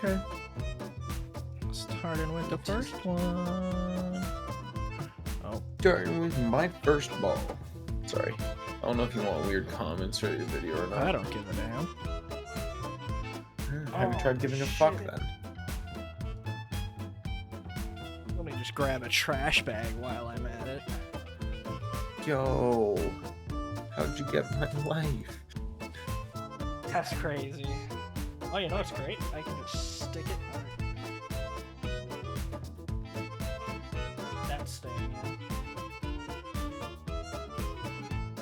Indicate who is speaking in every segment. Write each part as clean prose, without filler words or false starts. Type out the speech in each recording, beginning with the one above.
Speaker 1: Okay.
Speaker 2: Starting with the first one. Oh.
Speaker 1: Starting with my first ball. Sorry. I don't know if you want weird comments or your video or not.
Speaker 2: I don't give a damn.
Speaker 1: Have you tried giving a fuck then?
Speaker 2: Let me just grab a trash bag while I'm at it.
Speaker 1: Yo. How'd you get my life?
Speaker 2: That's crazy. Oh, you know what's great? I can just stick it. That's staying in.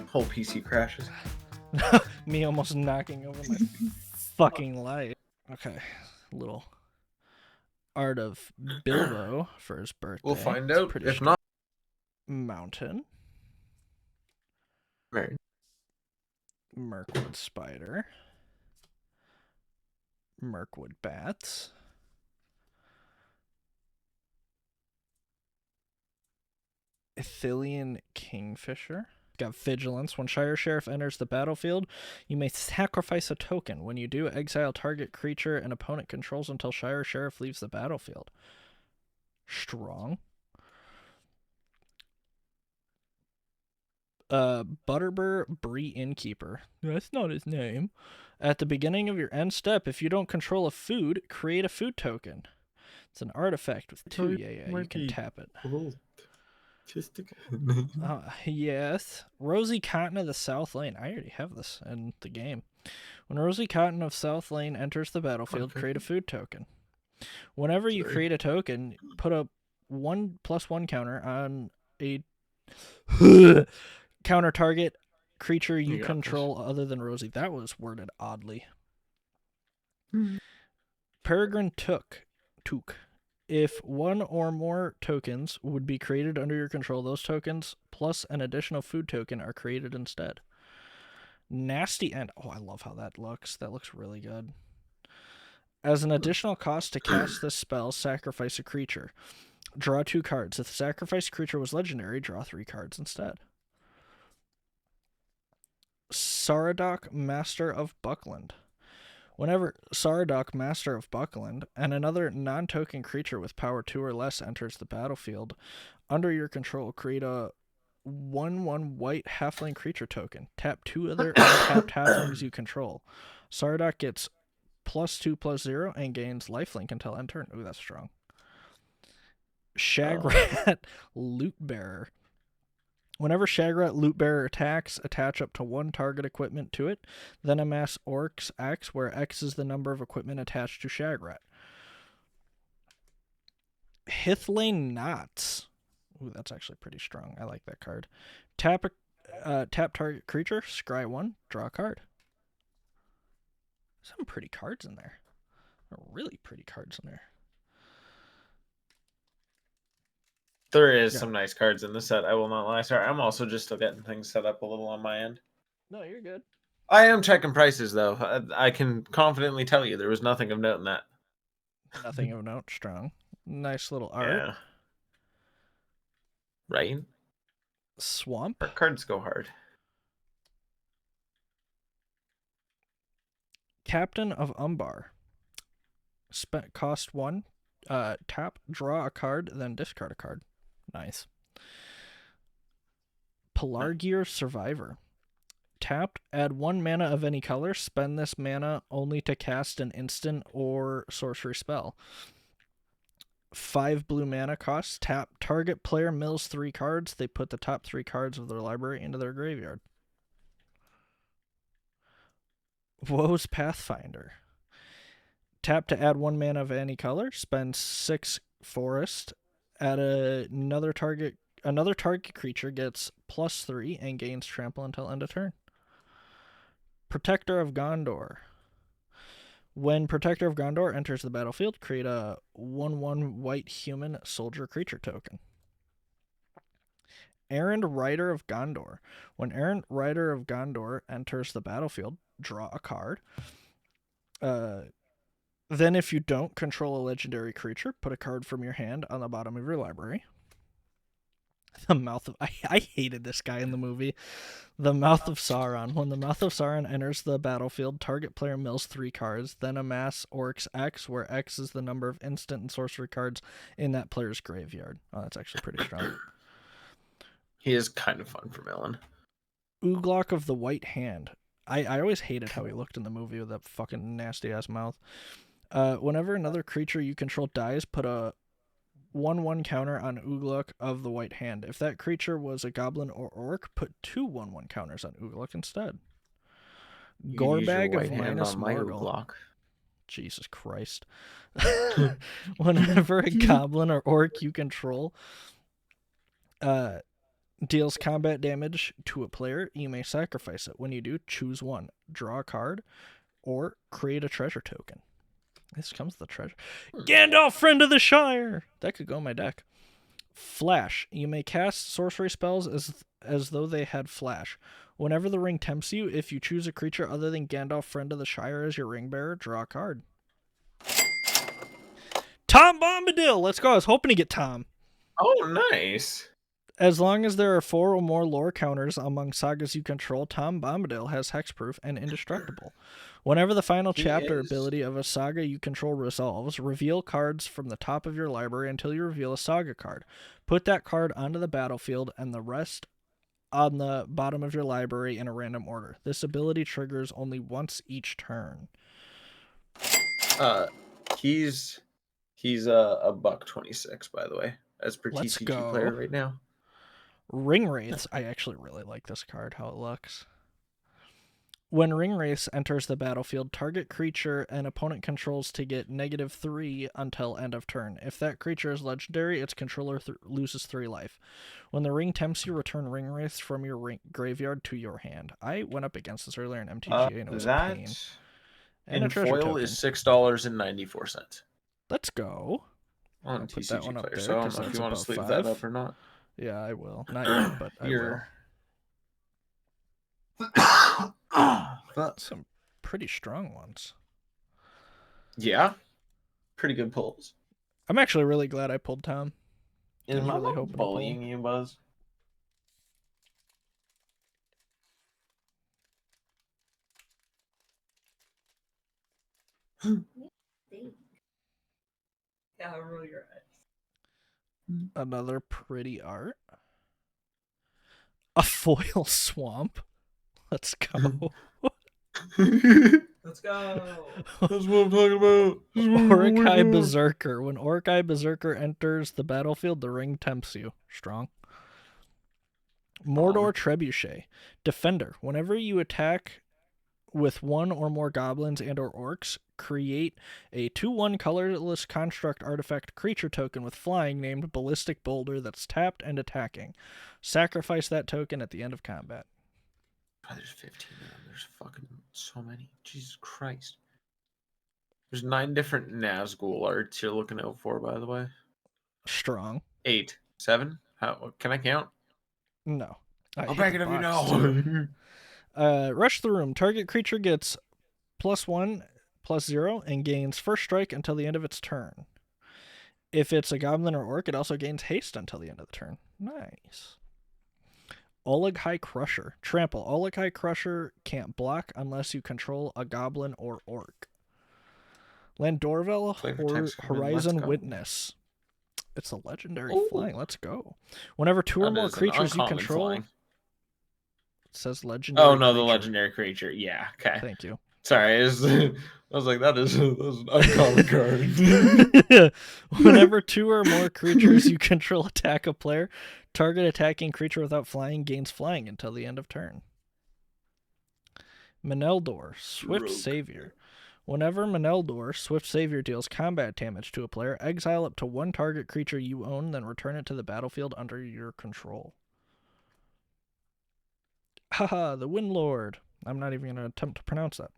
Speaker 1: Whole PC crashes.
Speaker 2: Me almost knocking over my fucking light. Okay, little art of Bilbo for his birthday.
Speaker 1: We'll find
Speaker 2: It's
Speaker 1: out.
Speaker 2: pretty
Speaker 1: If not,
Speaker 2: mountain.
Speaker 1: right.
Speaker 2: Mirkwood spider. Mirkwood bats. Ithilien kingfisher. Got vigilance. When Shire Sheriff enters the battlefield, you may sacrifice a token. When you do, exile target creature an opponent controls until Shire Sheriff leaves the battlefield. Strong. Butterbur Bree Innkeeper. That's not his name. At the beginning of your end step, if you don't control a food, create a food token. It's an artifact with 2. Yeah, you can tap it. Yes. Rosie Cotton of the South Lane. I already have this in the game. When Rosie Cotton of South Lane enters the battlefield, create a food token. Whenever you create a token, put a 1/1 counter on a counter target creature you control other than Rosie. That was worded oddly. Peregrine Took. If one or more tokens would be created under your control, those tokens plus an additional food token are created instead. Nasty End. Oh, I love how that looks. That looks really good. As an additional cost to cast this spell, sacrifice a creature. Draw 2 cards. If the sacrificed creature was legendary, draw 3 cards instead. Saradoc, Master of Buckland. Whenever Saradoc, Master of Buckland, and another non-token creature with power 2 or less enters the battlefield, under your control, create a 1/1 white halfling creature token. Tap 2 other untapped halflings you control. Saradoc gets +2/+0 and gains lifelink until end turn. Ooh, that's strong. Shagrat Loot Bearer. Whenever Shagrat Loot Bearer attacks, attach up to 1 target equipment to it, then amass Orc's X, where X is the number of equipment attached to Shagrat. Hithlane Knots. Ooh, that's actually pretty strong. I like that card. Tap target creature, scry 1, draw a card. Some pretty cards in there. Really pretty cards in there.
Speaker 1: There is some nice cards in the set, I will not lie. Sorry, I'm also just still getting things set up a little on my end.
Speaker 2: No, you're good.
Speaker 1: I am checking prices, though. I can confidently tell you there was nothing of note in that.
Speaker 2: Nothing of note. Strong. Nice little art.
Speaker 1: Yeah. Right?
Speaker 2: Swamp.
Speaker 1: Our cards go hard.
Speaker 2: Captain of Umbar. Cost 1. Tap, draw a card, then discard a card. Nice. Pelargir Survivor. Tapped, add 1 mana of any color. Spend this mana only to cast an instant or sorcery spell. 5 blue mana costs. Tap, target player mills 3 cards. They put the top 3 cards of their library into their graveyard. Woe's Pathfinder. Tap to add 1 mana of any color. Spend 6 forest. Add another target creature gets +3 and gains trample until end of turn. Protector of Gondor. When Protector of Gondor enters the battlefield, create a 1/1 white human soldier creature token. Errand Rider of Gondor. When Errand Rider of Gondor enters the battlefield, draw a card. Then if you don't control a legendary creature, put a card from your hand on the bottom of your library. The Mouth of... I hated this guy in the movie. The Mouth of Sauron. When the Mouth of Sauron enters the battlefield, target player mills 3 cards, then amass Orcs X, where X is the number of instant and sorcery cards in that player's graveyard. Oh, that's actually pretty strong.
Speaker 1: He is kind of fun for milling.
Speaker 2: Ooglock of the White Hand. I always hated how he looked in the movie with that fucking nasty-ass mouth. Whenever another creature you control dies, put a 1/1 counter on Ooglock of the White Hand. If that creature was a goblin or orc, put 2 1/1 counters on Ooglock instead. Gorebag of minus Morgul. Jesus Christ. Whenever a goblin or orc you control deals combat damage to a player, you may sacrifice it. When you do, choose one. Draw a card or create a treasure token. This comes with the treasure. Gandalf, Friend of the Shire! That could go in my deck. Flash. You may cast sorcery spells as though they had flash. Whenever the ring tempts you, if you choose a creature other than Gandalf, Friend of the Shire as your ring bearer, draw a card. Tom Bombadil! Let's go. I was hoping to get Tom.
Speaker 1: Oh, nice.
Speaker 2: As long as there are 4 or more lore counters among sagas you control, Tom Bombadil has hexproof and indestructible. Whenever the final chapter ability of a saga you control resolves, reveal cards from the top of your library until you reveal a saga card. Put that card onto the battlefield and the rest on the bottom of your library in a random order. This ability triggers only once each turn.
Speaker 1: He's a $1.26, by the way, as per
Speaker 2: Let's
Speaker 1: TCG
Speaker 2: go.
Speaker 1: player right now.
Speaker 2: Ring Wraiths. I actually really like this card, how it looks. When Ring Wraiths enters the battlefield, target creature an opponent controls to get -3 until end of turn. If that creature is legendary, its controller loses 3 life. When the ring tempts you, return Ring Wraiths from your graveyard to your hand. I went up against this earlier in MTG and it was a pain. And
Speaker 1: in
Speaker 2: a treasure
Speaker 1: foil
Speaker 2: token.
Speaker 1: is $6.94.
Speaker 2: Let's go.
Speaker 1: On
Speaker 2: I'll
Speaker 1: TCG
Speaker 2: put that one up
Speaker 1: player,
Speaker 2: there,
Speaker 1: so I don't
Speaker 2: 'cause
Speaker 1: know if
Speaker 2: that's
Speaker 1: you want to
Speaker 2: above
Speaker 1: sleeve
Speaker 2: 5.
Speaker 1: that up or not.
Speaker 2: Yeah, I will. Not yet, but I will. Some pretty strong ones.
Speaker 1: Yeah. Pretty good pulls.
Speaker 2: I'm actually really glad I pulled Tom.
Speaker 1: Is my
Speaker 2: really
Speaker 1: mom
Speaker 2: hoping to
Speaker 1: bullying
Speaker 2: pull.
Speaker 1: you, Buzz? Yeah, roll your eyes.
Speaker 2: Another pretty art. A foil swamp. Let's go.
Speaker 1: Let's go. That's what I'm talking about.
Speaker 2: Orc-Eye Berserker. When Orc-Eye Berserker enters the battlefield, the ring tempts you. Strong. Mordor Trebuchet. Defender. Whenever you attack with 1 or more goblins and or orcs, create a 2/1 colorless construct artifact creature token with flying named Ballistic Boulder that's tapped and attacking. Sacrifice that token at the end of combat.
Speaker 1: Oh, there's 15 of them. There's fucking so many. Jesus Christ. There's 9 different Nazgul arts you're looking out for, by the way.
Speaker 2: Strong.
Speaker 1: 8. 7? How can I count?
Speaker 2: No.
Speaker 1: I'll back it if you know.
Speaker 2: Rush the room. Target creature gets +1/+0 and gains first strike until the end of its turn. If it's a goblin or orc, it also gains haste until the end of the turn. Nice. Oleg-High Crusher. Trample. Oleg-High Crusher can't block unless you control a goblin or orc. Landorvel Horizon Witness. It's a legendary flying. Let's go. Whenever 2 or more creatures you control...
Speaker 1: Flying.
Speaker 2: It says legendary
Speaker 1: creature.
Speaker 2: the
Speaker 1: legendary creature. Yeah, okay.
Speaker 2: Thank you.
Speaker 1: Sorry, I was like, that is an uncommon card.
Speaker 2: Whenever 2 or more creatures you control attack a player, target attacking creature without flying gains flying until the end of turn. Meneldor, Swift Savior. Whenever Meneldor, Swift Savior, deals combat damage to a player, exile up to 1 target creature you own, then return it to the battlefield under your control. Haha, the Windlord. I'm not even going to attempt to pronounce that.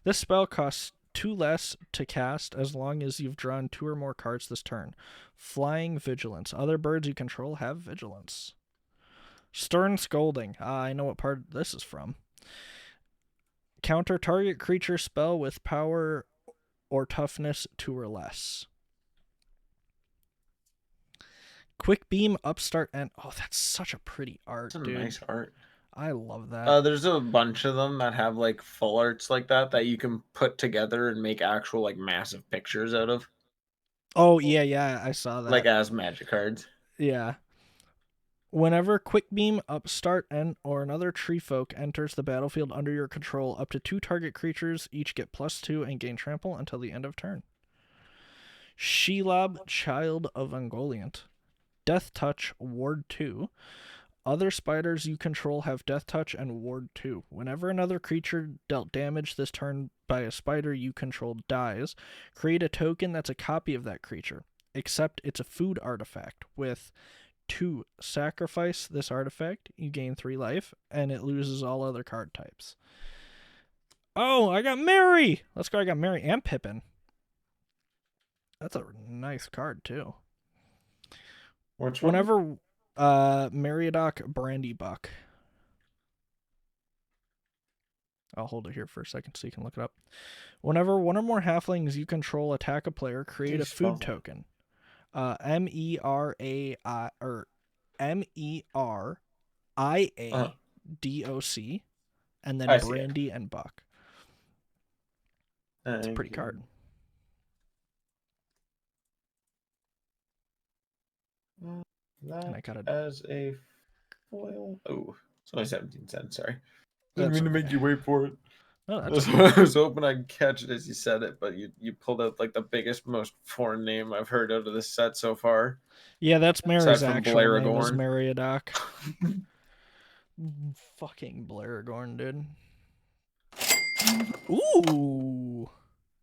Speaker 2: This spell costs 2 less to cast as long as you've drawn 2 or more cards this turn. Flying Vigilance. Other birds you control have Vigilance. Stern Scolding. I know what part this is from. Counter target creature spell with power or toughness 2 or less. Quick Beam, Upstart, and oh, that's such a pretty art,
Speaker 1: It's a
Speaker 2: dude.
Speaker 1: nice art.
Speaker 2: I love that.
Speaker 1: There's a bunch of them that have like full arts like that you can put together and make actual like massive pictures out of,
Speaker 2: Oh yeah, I saw
Speaker 1: like
Speaker 2: that.
Speaker 1: as magic cards.
Speaker 2: Yeah. Whenever Quick Beam, Upstart, and or another tree folk enters the battlefield under your control, up to 2 target creatures each get +2 and gain trample until the end of turn. Shelob, Child of Ungoliant. Death Touch, Ward 2. Other spiders you control have Death Touch and Ward 2. Whenever another creature dealt damage this turn by a spider you control dies, create a token that's a copy of that creature, except it's a food artifact with 2. Sacrifice this artifact, you gain 3 life, and it loses all other card types. Oh, I got Mary! Let's go, I got Mary and Pippin. That's a nice card, too.
Speaker 1: Which one?
Speaker 2: Whenever Meriadoc Brandybuck. I'll hold it here for a second so you can look it up. Whenever one or more halflings you control attack a player, create a food token. M-E-R-A-I or M-E-R-I-A-D-O-C, and then Brandy and Buck. It's a pretty card.
Speaker 1: That
Speaker 2: and I got it
Speaker 1: as a foil. Oh, it's only 17 cents. Sorry,
Speaker 2: didn't
Speaker 1: mean to make you wait for it.
Speaker 2: No, that's
Speaker 1: okay. I was hoping I'd catch it as you said it, but you pulled out like the biggest, most foreign name I've heard out of this set so far.
Speaker 2: Yeah, that's Mary's actual name is Meriadoc. Fucking Blaragorn, dude. Ooh.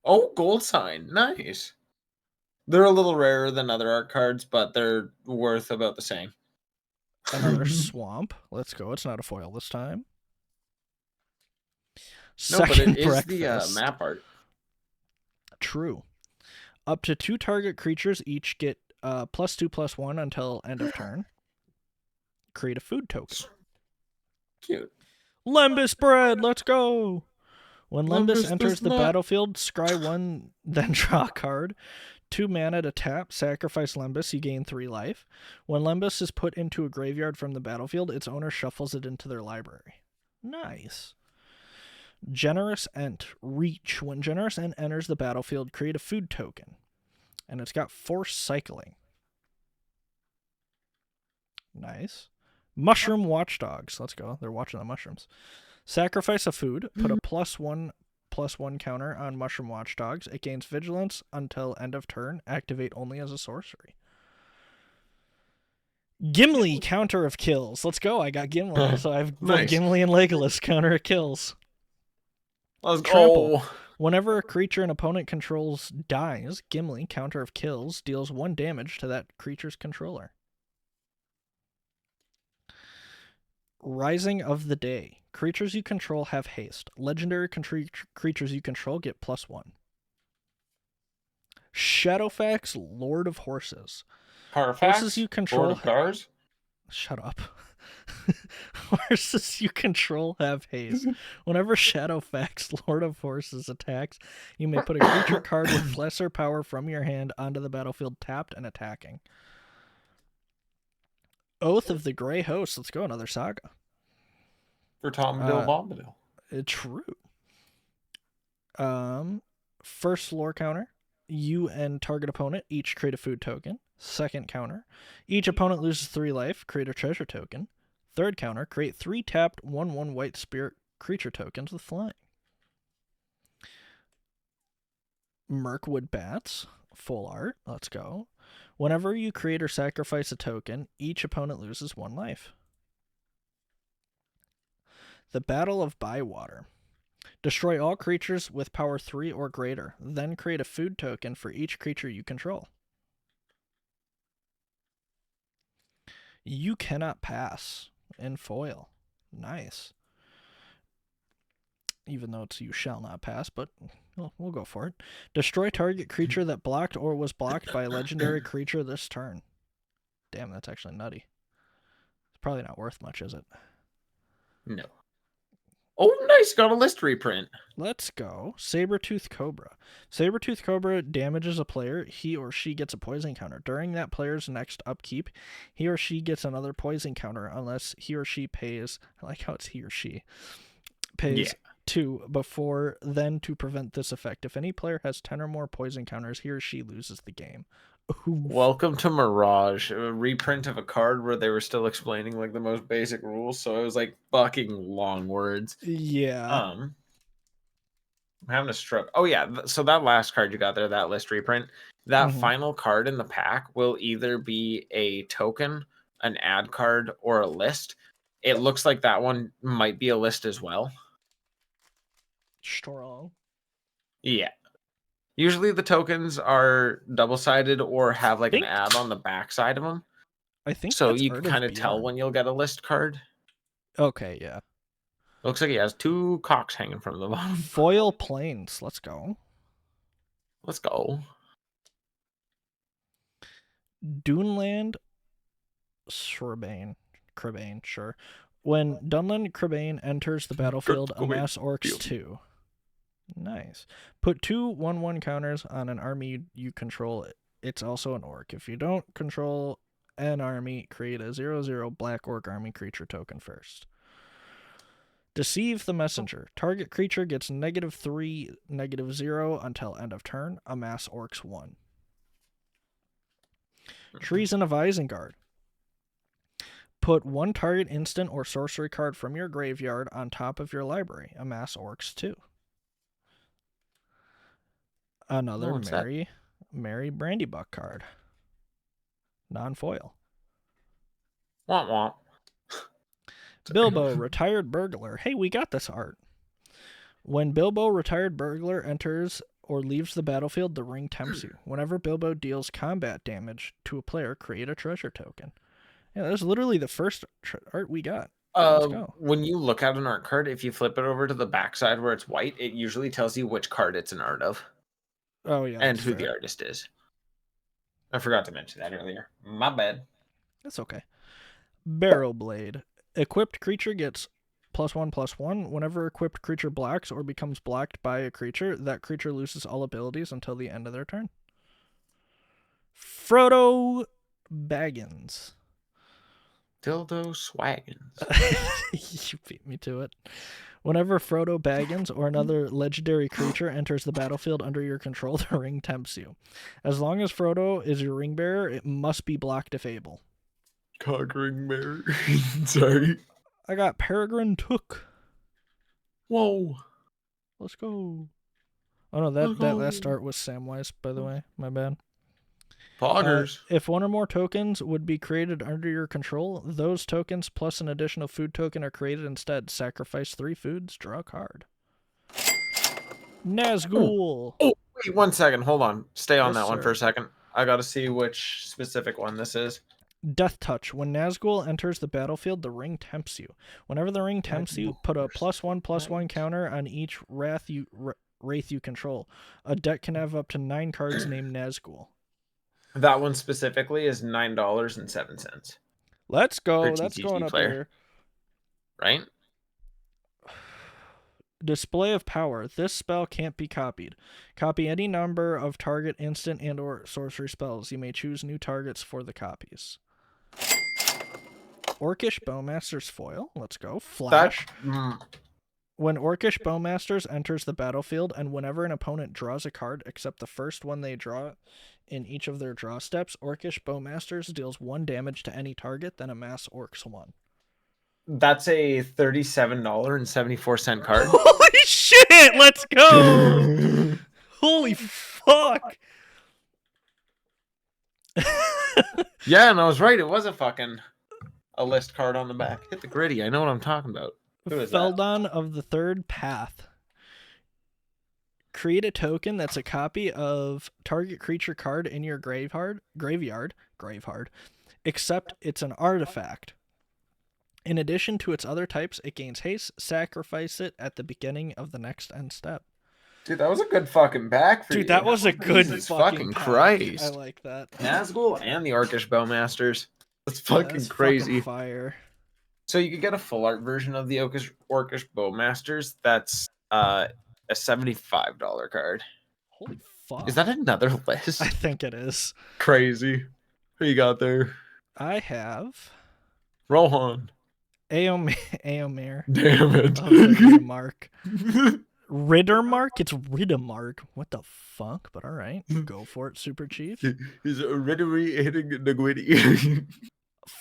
Speaker 1: Oh, gold sign. Nice. They're a little rarer than other art cards, but they're worth about the same.
Speaker 2: Another swamp. Let's go. It's not a foil this time.
Speaker 1: No, but it is the map art.
Speaker 2: True. Up to 2 target creatures each get +2/+1 until end of turn. Create a food token.
Speaker 1: Cute.
Speaker 2: Lembas bread. Let's go. When Lembas enters the battlefield, scry 1, then draw a card. 2 mana to tap, sacrifice Lembas, you gain 3 life. When Lembas is put into a graveyard from the battlefield, its owner shuffles it into their library. Nice. Generous Ent. Reach. When Generous Ent enters the battlefield, create a food token. And it's got Force Cycling. Nice. Mushroom Watchdogs. Let's go. They're watching the mushrooms. Sacrifice a food. Put a +1/+1 counter on Mushroom Watchdogs. It gains Vigilance until end of turn. Activate only as a sorcery. Gimli, counter of kills. Let's go. I got Gimli. So I have both Gimli and Legolas, counter of kills.
Speaker 1: Let's go.
Speaker 2: Whenever a creature an opponent controls dies, Gimli, counter of kills, deals 1 damage to that creature's controller. Rising of the Day. Creatures you control have haste. Legendary creatures you control get +1. Shadowfax, Lord of Horses. Horses you control.
Speaker 1: Lord of Cars?
Speaker 2: Shut up. Horses you control have haste. Whenever Shadowfax, Lord of Horses, attacks, you may put a creature card with lesser power from your hand onto the battlefield tapped and attacking. Oath of the Grey Host. Let's go, another saga.
Speaker 1: For Tom Bombadil.
Speaker 2: True. First lore counter. You and target opponent each create a food token. Second counter. Each opponent loses 3 life. Create a treasure token. Third counter. Create 3 tapped 1/1 white spirit creature tokens with flying. Mirkwood Bats. Full art. Let's go. Whenever you create or sacrifice a token, each opponent loses 1 life. The Battle of Bywater. Destroy all creatures with power 3 or greater. Then create a food token for each creature you control. You Cannot Pass in foil. Nice. Even though it's You Shall Not Pass, but we'll go for it. Destroy target creature that blocked or was blocked by a legendary creature this turn. Damn, that's actually nutty. It's probably not worth much, is it?
Speaker 1: No. Oh, nice. Got a list reprint.
Speaker 2: Let's go. Saber-tooth Cobra. Saber-tooth Cobra damages a player. He or she gets a poison counter. During that player's next upkeep, he or she gets another poison counter unless he or she pays. I like how it's he or she. Pays
Speaker 1: Yeah.
Speaker 2: 2 before then to prevent this effect. If any player has 10 or more poison counters, he or she loses the game. Oof.
Speaker 1: Welcome to Mirage, a reprint of a card where they were still explaining like the most basic rules, so it was like fucking long words.
Speaker 2: Yeah.
Speaker 1: I'm having a stroke. Oh yeah, so that last card you got there, that list reprint, that final card in the pack will either be a token, an ad card, or a list. It looks like that one might be a list as well.
Speaker 2: Strong.
Speaker 1: Yeah. Usually the tokens are double-sided or have like an ad on the back side of them.
Speaker 2: I think
Speaker 1: So
Speaker 2: that's
Speaker 1: you can
Speaker 2: Art of
Speaker 1: kind of tell
Speaker 2: Bjorn.
Speaker 1: when you'll get a list card.
Speaker 2: Okay, yeah.
Speaker 1: Looks like he has 2 cocks hanging from the bottom.
Speaker 2: Foil Plains. Let's go.
Speaker 1: Let's go.
Speaker 2: Duneland Crabane, sure. When Dunland Crabane enters the battlefield, amass Orcs 2. Nice. Put 2 1/1 counters on an army you control. It's also an orc. If you don't control an army, create a 0/0 black orc army creature token first. Deceive the Messenger. Target creature gets -3, -0 until end of turn. Amass Orcs 1. Treason of Isengard. Put 1 target instant or sorcery card from your graveyard on top of your library. Amass Orcs 2. Another Merry Brandybuck card. Non-foil.
Speaker 1: Womp womp.
Speaker 2: Bilbo, Retired Burglar. Hey, we got this art. When Bilbo, Retired Burglar, enters or leaves the battlefield, the ring tempts you. Whenever Bilbo deals combat damage to a player, create a treasure token. Yeah, that's literally the first art we got. Let's go.
Speaker 1: When you look at an art card, if you flip it over to the backside where it's white, it usually tells you which card it's an art of.
Speaker 2: Oh, yeah.
Speaker 1: And who the artist is. I forgot to mention that earlier. My bad.
Speaker 2: That's okay. Barrow Blade. Equipped creature gets +1/+1. Whenever equipped creature blocks or becomes blocked by a creature, that creature loses all abilities until the end of their turn. Frodo Baggins.
Speaker 1: Dildo Swaggins.
Speaker 2: You beat me to it. Whenever Frodo Baggins or another legendary creature enters the battlefield under your control, the ring tempts you. As long as Frodo is your ring bearer, it must be blocked if able.
Speaker 1: Cock ring bearer. Sorry.
Speaker 2: I got Peregrine Took.
Speaker 1: Whoa.
Speaker 2: Let's go. Oh no, that start was Samwise, by the way. My bad.
Speaker 1: Poggers.
Speaker 2: If 1 or more tokens would be created under your control, those tokens plus an additional food token are created instead. Sacrifice 3 foods, draw a card. Nazgul.
Speaker 1: Oh, wait 1 second. Hold on. Stay on that one for a
Speaker 2: sir.
Speaker 1: second. I got to see which specific one this is.
Speaker 2: Death Touch. When Nazgul enters the battlefield, the ring tempts you. Whenever the ring tempts you, put a +1/+1 counter on each wraith you control. A deck can have up to 9 cards named Nazgul.
Speaker 1: That one specifically is $9.07.
Speaker 2: Let's go. That's going up there.
Speaker 1: Right?
Speaker 2: Display of Power. This spell can't be copied. Copy any number of target instant and or sorcery spells. You may choose new targets for the copies. Orcish Bowmaster's Foil. Let's go. Flash. When Orcish Bowmasters enters the battlefield, and whenever an opponent draws a card except the first one they draw in each of their draw steps, Orcish Bowmasters deals 1 damage to any target, then amass Orcs 1.
Speaker 1: That's a $37.74 card.
Speaker 2: Holy shit! Let's go! Holy fuck!
Speaker 1: Yeah, and I was right. It was a list card on the back. Hit the gritty. I know what I'm talking about. Who is
Speaker 2: Feldon
Speaker 1: that?
Speaker 2: of the Third Path. Create a token that's a copy of target creature card in your graveyard, except it's an artifact. In addition to its other types, it gains haste. Sacrifice it at the beginning of the next end step.
Speaker 1: Dude, that was a good fucking back for you.
Speaker 2: Dude, that was a good fucking
Speaker 1: Christ.
Speaker 2: I like that.
Speaker 1: Nazgul and the Orcish Bowmasters. That's fucking crazy.
Speaker 2: Fucking fire.
Speaker 1: So you could get a full art version of the Orcish Bowmasters. That's a $75 card.
Speaker 2: Holy fuck.
Speaker 1: Is that another
Speaker 2: I
Speaker 1: list?
Speaker 2: think it is.
Speaker 1: Crazy. Who you got there?
Speaker 2: I have
Speaker 1: Rohan.
Speaker 2: Eomer
Speaker 1: Damn it.
Speaker 2: of the Riddermark. Riddermark? It's Riddermark. What the fuck? But alright. Go for it, Super Chief.
Speaker 1: He's Riddery hitting Nagwitty.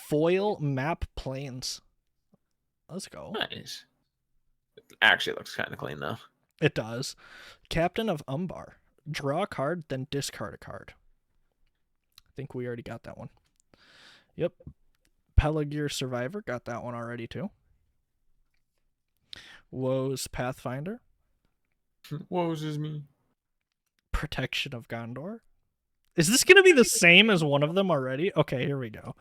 Speaker 2: Foil map planes. Let's go.
Speaker 1: Nice. Actually looks kind of clean though.
Speaker 2: It does. Captain of Umbar. Draw a card, then discard a card. I think we already got that one. Yep. Pelargir Survivor. Got that one already too. Woe's Pathfinder.
Speaker 1: Woe's is me.
Speaker 2: Protection of Gondor. Is this going to be the same as one of them already? Okay, here we go.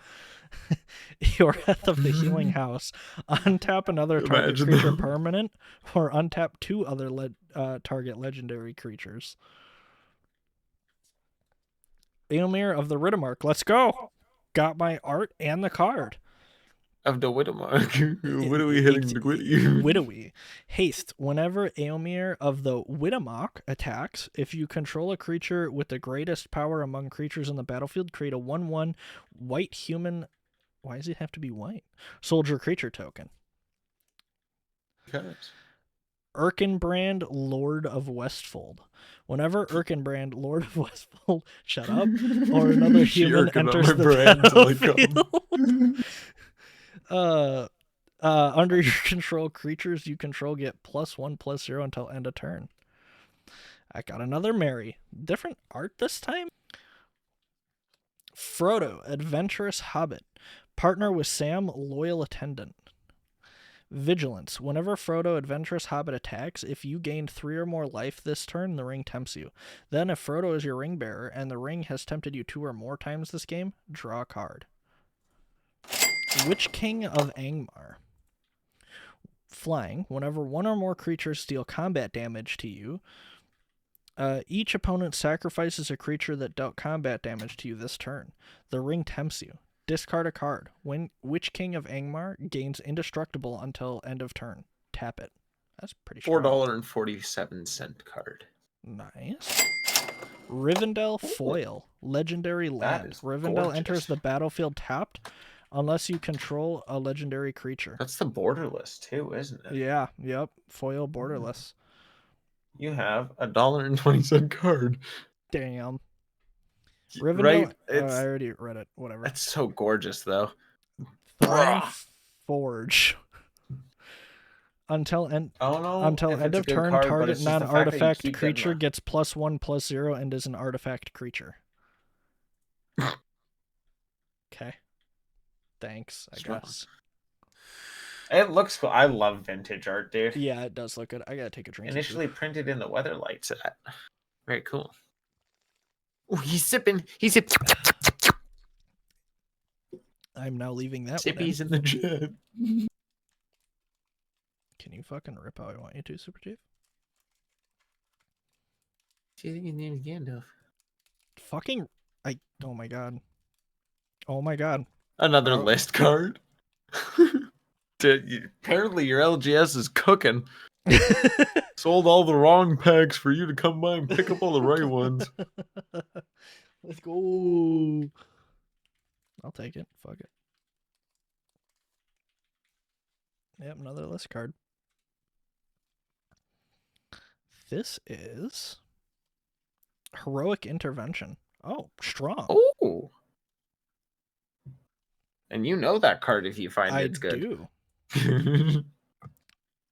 Speaker 2: Yoreth of the Healing House. Untap another target creature permanent, or untap 2 other target legendary creatures. Eomer of the Riddermark. Let's go. Got my art and the card.
Speaker 1: Of the Widowmark. Widowy hitting the Gwitty.
Speaker 2: Widowy. Haste. Whenever Eomer of the Widowmark attacks, if you control a creature with the greatest power among creatures in the battlefield, create a 1/1 white human. Why does it have to be white? Soldier creature token.
Speaker 1: Because.
Speaker 2: Erkenbrand, Lord of Westfold. Whenever Erkenbrand, Lord of Westfold, shut up, or another human enters the battlefield. Under your control, creatures you control get +1/+0 until end of turn. I got another Mary. Different art this time? Frodo, Adventurous Hobbit. Partner with Sam, Loyal Attendant. Vigilance. Whenever Frodo, Adventurous Hobbit attacks, if you gained 3 or more life this turn, the ring tempts you. Then if Frodo is your ring bearer and the ring has tempted you 2 or more times this game, draw a card. Witch King of Angmar. Flying. Whenever 1 or more creatures deal combat damage to you, each opponent sacrifices a creature that dealt combat damage to you this turn. The ring tempts you. Discard a card. When Witch King of Angmar gains indestructible until end of turn. Tap it. That's pretty strong.
Speaker 1: $4.47 card.
Speaker 2: Nice. Rivendell Foil. Legendary land. Rivendell enters the battlefield tapped unless you control a legendary creature.
Speaker 1: That's the borderless too, isn't it?
Speaker 2: Yeah, yep. Foil borderless.
Speaker 1: You have $1.20 card.
Speaker 2: Damn. Rivendell,
Speaker 1: right?
Speaker 2: I already read it. Whatever.
Speaker 1: That's so gorgeous, though.
Speaker 2: Thorn Forge. Until end of turn, target non-artifact creature gets +1/+0 and is an artifact creature. Okay. Thanks, I guess.
Speaker 1: It looks cool. I love vintage art, dude.
Speaker 2: Yeah, it does look good. I gotta take a drink.
Speaker 1: Initially printed in the Weatherlight set. Very cool. Ooh, he's sipping. He's sipping.
Speaker 2: I'm now leaving that
Speaker 1: Sippy's in the jet.
Speaker 2: Can you fucking rip how I want you to, Super Chief?
Speaker 1: Gandalf.
Speaker 2: Fucking... Oh my god. Oh my god.
Speaker 1: Another list card? Apparently your LGS is cooking. Sold all the wrong packs for you to come by and pick up all the right ones.
Speaker 2: Let's go. I'll take it. Fuck it. Yep, another list card. This is Heroic Intervention. Oh, strong.
Speaker 1: Oh. And you know that card if you find it's good.
Speaker 2: I do.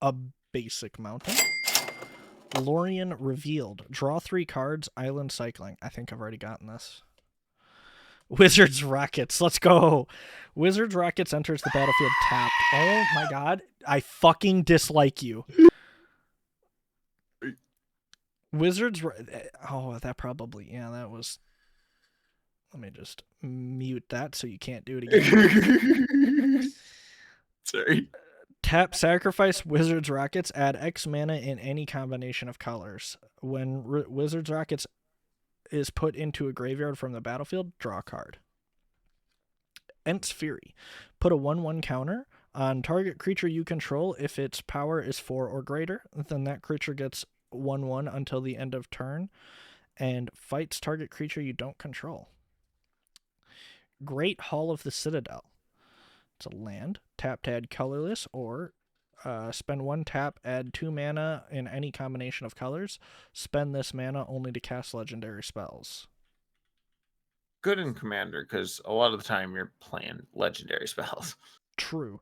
Speaker 2: A basic mountain. Lorien Revealed. Draw 3 cards. Island Cycling. I think I've already gotten this. Wizards Rockets. Let's go. Wizards Rockets enters the battlefield tapped. Oh my god. I fucking dislike you. Wizards... Oh, that probably... Yeah, that was... Let me just mute that so you can't do it again.
Speaker 1: Sorry.
Speaker 2: Tap, sacrifice Wizards Rockets, add X mana in any combination of colors. When Wizards Rockets is put into a graveyard from the battlefield, draw a card. Ent's Fury. Put a 1/1 counter On target creature you control, if its power is 4 or greater, then that creature gets 1/1 until the end of turn and fights target creature you don't control. Great Hall of the Citadel. It's a land. Tap to add colorless, or spend 1 tap, add 2 mana in any combination of colors. Spend this mana only to cast legendary spells.
Speaker 1: Good in Commander, because a lot of the time you're playing legendary spells.
Speaker 2: True.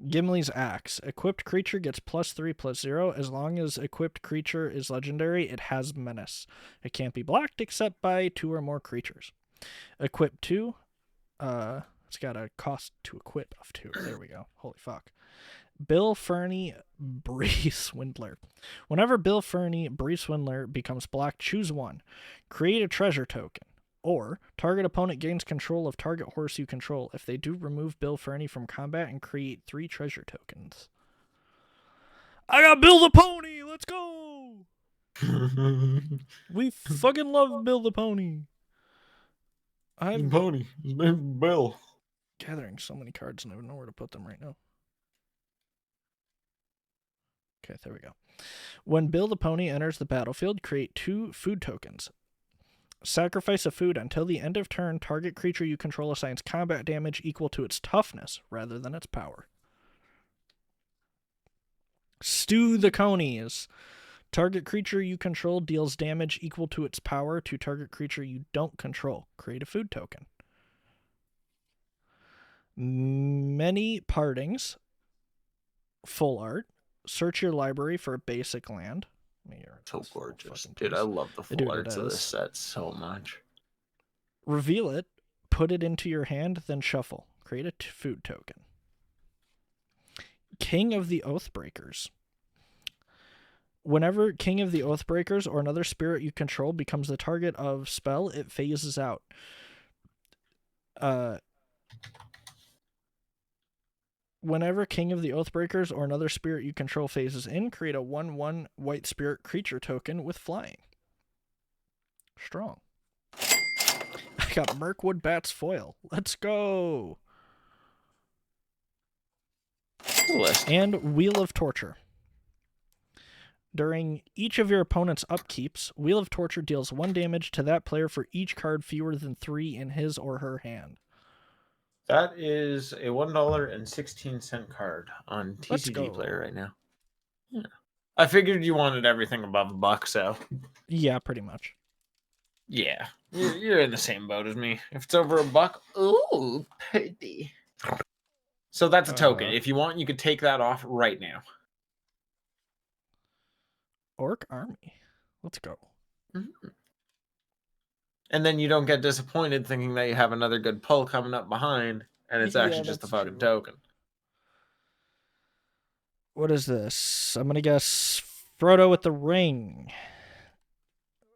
Speaker 2: Gimli's Axe. Equipped creature gets +3/+0. As long as equipped creature is legendary, it has menace. It can't be blocked except by 2 or more creatures. Equip 2. It's got a cost to equip of 2. There we go. Holy fuck. Bill Ferny Bree Swindler. Whenever Bill Ferny Bree Swindler becomes blocked, choose 1. Create a treasure token. Or, target opponent gains control of target horse you control. If they do, remove Bill Ferny from combat and create 3 treasure tokens. I got Bill the Pony! Let's go! We fucking love Bill the Pony. I'm
Speaker 1: Pony. His name's Bill.
Speaker 2: Gathering so many cards and I don't know where to put them right now. Okay, there we go. When Bill the Pony enters the battlefield, create 2 food tokens. Sacrifice a food until the end of turn. Target creature you control assigns combat damage equal to its toughness rather than its power. Stew the Conies. Target creature you control deals damage equal to its power to target creature you don't control. Create a food token. Many Partings. Full art. Search your library for a basic land.
Speaker 1: So gorgeous. Dude, I love the full arts of this set so much.
Speaker 2: Reveal it, put it into your hand, then shuffle. Create a food token. King of the Oathbreakers. Whenever King of the Oathbreakers or another spirit you control becomes the target of spell, it phases out. Whenever King of the Oathbreakers or another spirit you control phases in, create a 1/1 white spirit creature token with flying. Strong. I got Mirkwood Bat's Foil. Let's go. And Wheel of Torture. During each of your opponent's upkeeps, Wheel of Torture deals 1 damage to that player for each card fewer than 3 in his or her hand.
Speaker 1: That is a $1.16 card on TCG Player right now. Yeah. I figured you wanted everything above $1, so.
Speaker 2: Yeah, pretty much.
Speaker 1: Yeah, you're in the same boat as me. If it's over $1, ooh, pretty. So that's a token. If you want, you could take that off right now.
Speaker 2: Orc Army. Let's go.
Speaker 1: Mm-hmm. And then you don't get disappointed thinking that you have another good pull coming up behind, and it's actually just a fucking token.
Speaker 2: What is this? I'm going to guess Frodo with the ring.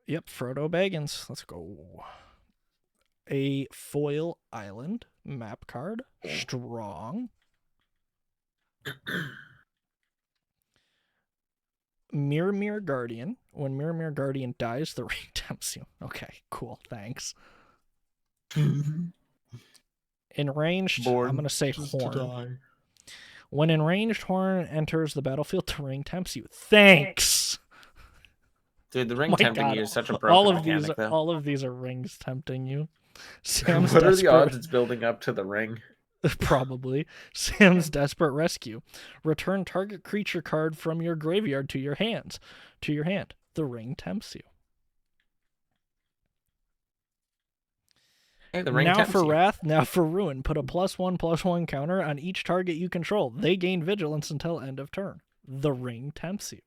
Speaker 2: Yep, Frodo Baggins. Let's go. A foil island map card. Strong. Mirror Guardian. When Mirror Guardian dies, the ring tempts you. Okay, cool. Thanks. Enraged, I'm going to say Horn. When Enraged Horn enters the battlefield, the ring tempts you. Thanks!
Speaker 1: Dude, the ring tempting you is such a broken mechanic, though.
Speaker 2: All of these are rings tempting you.
Speaker 1: What are the odds it's building up to the ring?
Speaker 2: Probably. Sam's Desperate Rescue. Return target creature card from your graveyard to your hand. The ring tempts you.
Speaker 1: Hey, the ring
Speaker 2: now
Speaker 1: tempts
Speaker 2: for
Speaker 1: you.
Speaker 2: Wrath, now for Ruin. Put a +1/+1 counter on each target you control. They gain vigilance until end of turn. The ring tempts you.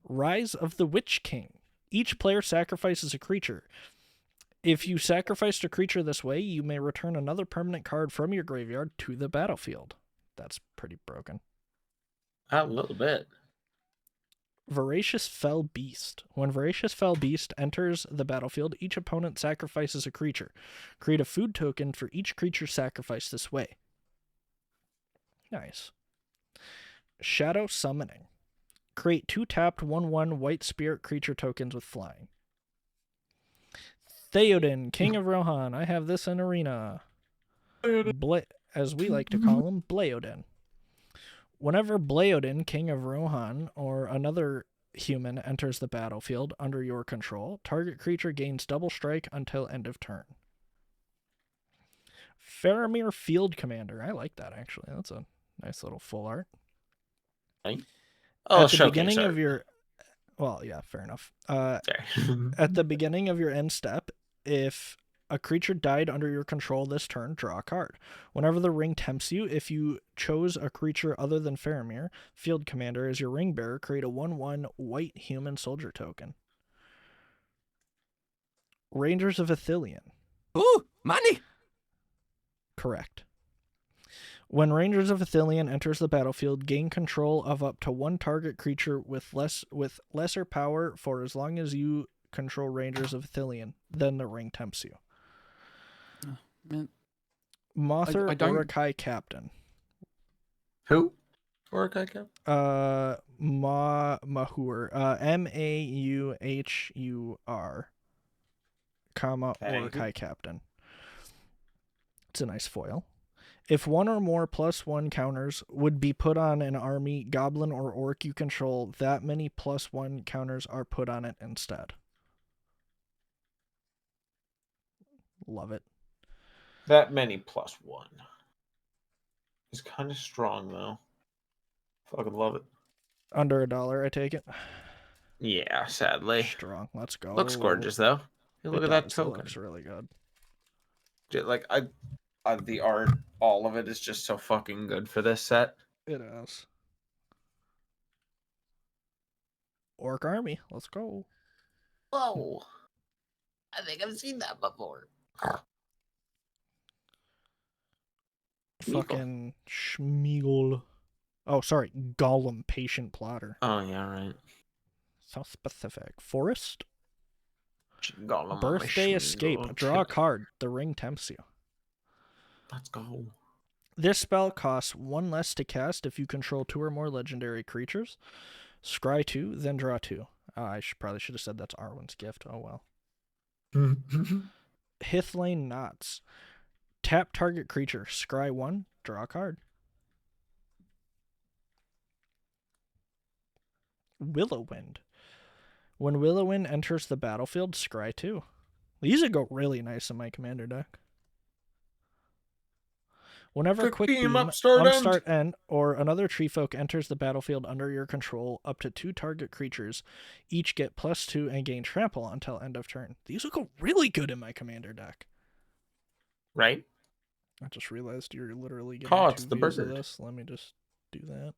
Speaker 2: Rise of the Witch King. Each player sacrifices a creature. If you sacrificed a creature this way, you may return another permanent card from your graveyard to the battlefield. That's pretty broken.
Speaker 1: A little bit.
Speaker 2: Voracious Fell Beast. When Voracious Fell Beast enters the battlefield, each opponent sacrifices a creature. Create a food token for each creature sacrificed this way. Nice. Shadow Summoning. Create 2 tapped 1/1 white spirit creature tokens with flying. Theoden, King of Rohan. I have this in Arena. as we like to call him, Bleodin. Whenever Bleodin, King of Rohan, or another human enters the battlefield under your control, target creature gains double strike until end of turn. Faramir Field Commander. I like that, actually. That's a nice little full art.
Speaker 1: Right?
Speaker 2: At the beginning of your... Well, yeah, fair enough.
Speaker 1: Sorry.
Speaker 2: At the beginning of your end step, if a creature died under your control this turn, draw a card. Whenever the ring tempts you, if you chose a creature other than Faramir, Field Commander, as your ring bearer, create a 1/1 white human soldier token. Rangers of Ithilien.
Speaker 3: Ooh, money!
Speaker 2: Correct. When Rangers of Ithilien enters the battlefield, gain control of up to one target creature with lesser power for as long as you control Rangers of Ithilien. Then the ring tempts you.
Speaker 3: Man.
Speaker 2: Mothra
Speaker 3: I don't...
Speaker 2: Urukai Captain.
Speaker 1: Who? Urukai Captain?
Speaker 2: Mahur. Mahur, comma, Urukai Captain. It's a nice foil. If one or more +1 counters would be put on an army, goblin, or orc you control, that many +1 counters are put on it instead. Love it.
Speaker 1: That many +1. It's kind of strong, though. Fucking love it.
Speaker 2: Under $1, I take it?
Speaker 1: Yeah, sadly.
Speaker 2: Strong. Let's go.
Speaker 1: Looks gorgeous, though. Hey, look at that token.
Speaker 2: It looks really good.
Speaker 1: Like, the art, all of it is just so fucking good for this set.
Speaker 2: It is. Orc Army. Let's go.
Speaker 1: Whoa. I think I've seen that before.
Speaker 2: Fucking Schmeagol. Oh, sorry. Gollum, Patient Plotter.
Speaker 1: Oh, yeah, right.
Speaker 2: So specific. Forest.
Speaker 1: Gollum
Speaker 2: Birthday Escape. Draw a card. The ring tempts you.
Speaker 1: Let's go.
Speaker 2: This spell costs 1 less to cast if you control 2 or more legendary creatures. Scry 2, then draw 2. I probably should have said that's Arwen's gift. Oh, well. Hithlane Knots. Tap target creature. Scry 1, draw a card. Willowwind. When Willowwind enters the battlefield, scry 2. These would go really nice in my commander deck. Whenever Quick Beam, Upstart End, or another tree folk enters the battlefield under your control, up to 2 target creatures each get +2 and gain trample until end of turn. These would go really good in my commander deck.
Speaker 1: Right?
Speaker 2: I just realized you're literally getting 2 views of this. Let me just do that.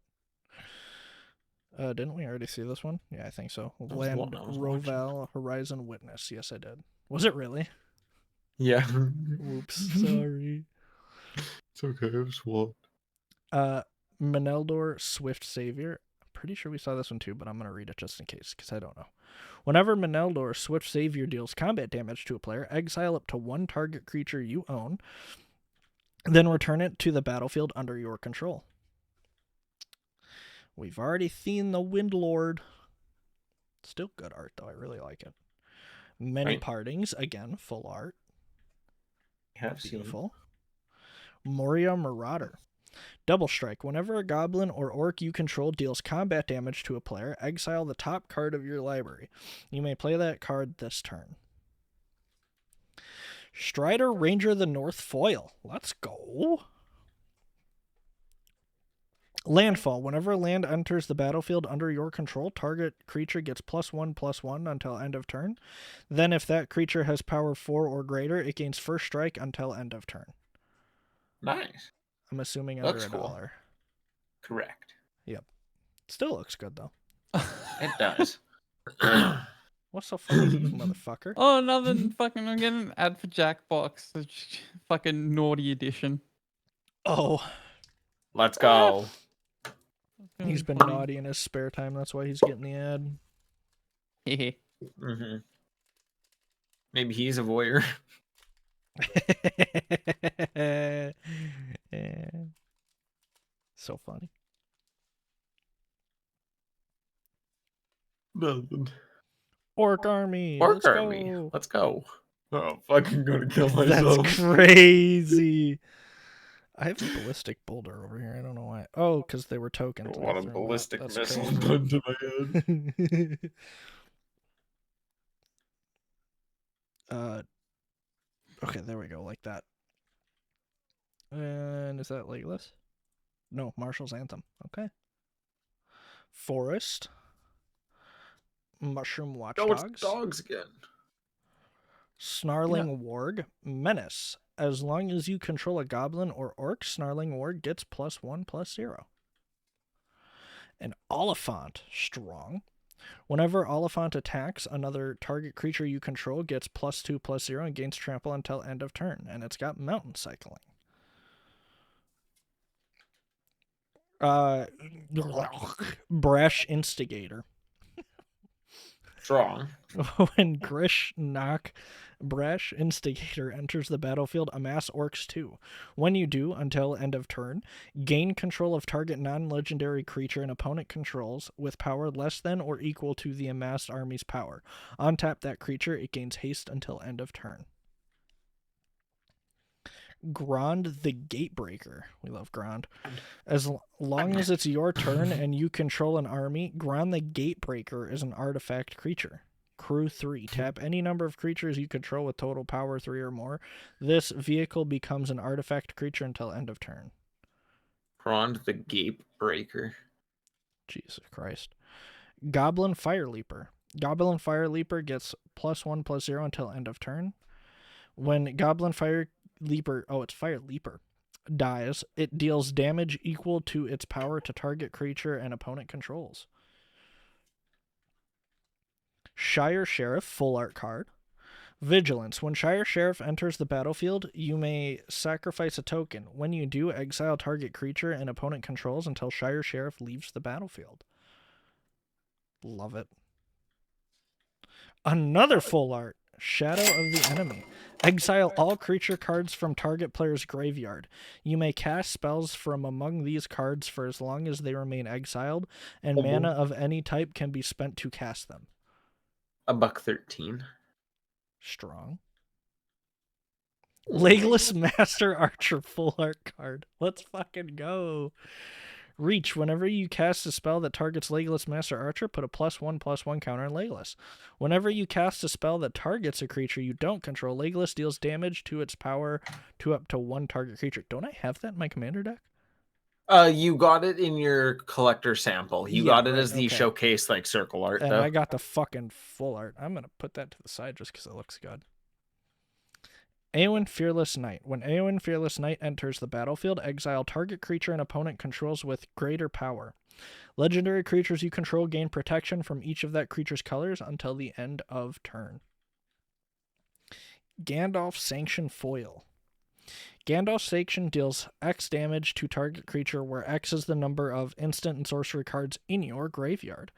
Speaker 2: Didn't we already see this one? Yeah, I think so. Land Roval Horizon Witness. Yes, I did. Was it really?
Speaker 1: Yeah.
Speaker 2: Whoops. Sorry.
Speaker 1: It's okay. It was what?
Speaker 2: Meneldor Swift Savior. I'm pretty sure we saw this one too, but I'm going to read it just in case, because I don't know. Whenever Meneldor Swift Savior deals combat damage to a player, exile up to 1 target creature you own, then return it to the battlefield under your control. We've already seen the Windlord. Still good art, though. I really like it. Many Partings. Again, full art. Beautiful. Moria Marauder. Double strike. Whenever a goblin or orc you control deals combat damage to a player, exile the top card of your library. You may play that card this turn. Strider Ranger of the North foil. Let's go. Landfall. Whenever a land enters the battlefield under your control, target creature gets +1/+1 until end of turn. Then if that creature has power 4 or greater, it gains first strike until end of turn.
Speaker 1: Nice.
Speaker 2: I'm assuming under $1. Cool.
Speaker 1: Correct.
Speaker 2: Yep. Still looks good, though.
Speaker 1: It does.
Speaker 2: What's so funny, you motherfucker?
Speaker 3: Oh, another fucking... I'm getting an ad for Jackbox. Fucking naughty edition.
Speaker 2: Oh.
Speaker 1: Let's go.
Speaker 2: He's been naughty in his spare time. That's why he's getting the ad.
Speaker 1: Mm-hmm. Maybe he's a voyeur.
Speaker 2: So funny. Orc Army.
Speaker 1: Orc Army. Let's go. Oh, fucking gonna kill myself.
Speaker 2: That's crazy. I have a ballistic boulder over here. I don't know why. Oh, because they were tokens.
Speaker 1: What a ballistic
Speaker 2: That's
Speaker 1: missile
Speaker 2: crazy.
Speaker 1: done to my head.
Speaker 2: Okay, there we go, like that. And is that Legolas? No, Marshall's Anthem. Okay. Forest. Mushroom
Speaker 1: Oh, it's
Speaker 2: Watchdogs.
Speaker 1: dogs again.
Speaker 2: Snarling Warg. Menace. As long as you control a goblin or orc, Snarling Warg gets +1/+0. An Oliphant. Strong. Whenever Oliphant attacks, another target creature you control gets +2/+0 and gains trample until end of turn. And it's got mountain cycling. Brash Instigator.
Speaker 1: Strong.
Speaker 2: When Grishnak Brash Instigator enters the battlefield, amass orcs 2. When you do, until end of turn, gain control of target non-legendary creature an opponent controls with power less than or equal to the amassed army's power. Untap that creature, it gains haste until end of turn. Grond the Gatebreaker. We love Grond. As long as it's your turn and you control an army, Grond the Gatebreaker is an artifact creature. Crew 3. Tap any number of creatures you control with total power 3 or more. This vehicle becomes an artifact creature until end of turn.
Speaker 1: Grond the Gape Breaker.
Speaker 2: Jesus Christ. Goblin Fire Leaper. Goblin Fire Leaper gets +1/+0 until end of turn. When Goblin Fire Leaper, it's Fire Leaper, dies, it deals damage equal to its power to target creature and opponent controls. Shire Sheriff, full art card. Vigilance. When Shire Sheriff enters the battlefield, you may sacrifice a token. When you do, exile target creature and opponent controls until Shire Sheriff leaves the battlefield. Love it. Another full art. Shadow of the Enemy. Exile all creature cards from target player's graveyard. You may cast spells from among these cards for as long as they remain exiled, and mana of any type can be spent to cast them.
Speaker 1: $1.13.
Speaker 2: Strong. Legolas Master Archer full art card. Let's fucking go. Reach. Whenever you cast a spell that targets Legolas Master Archer, put a +1/+1 counter on Legolas. Whenever you cast a spell that targets a creature you don't control, Legolas deals damage to its power to up to 1 target creature. Don't I have that in my commander deck?
Speaker 1: You got it in your collector sample. You got it as the showcase like circle art.
Speaker 2: And
Speaker 1: though.
Speaker 2: I got the fucking full art. I'm gonna put that to the side just because it looks good. Eowyn Fearless Knight. When Eowyn Fearless Knight enters the battlefield, exile target creature and opponent controls with greater power. Legendary creatures you control gain protection from each of that creature's colors until the end of turn. Gandalf Sanction Foil. Gandalf Sanction deals X damage to target creature where X is the number of instant and sorcery cards in your graveyard.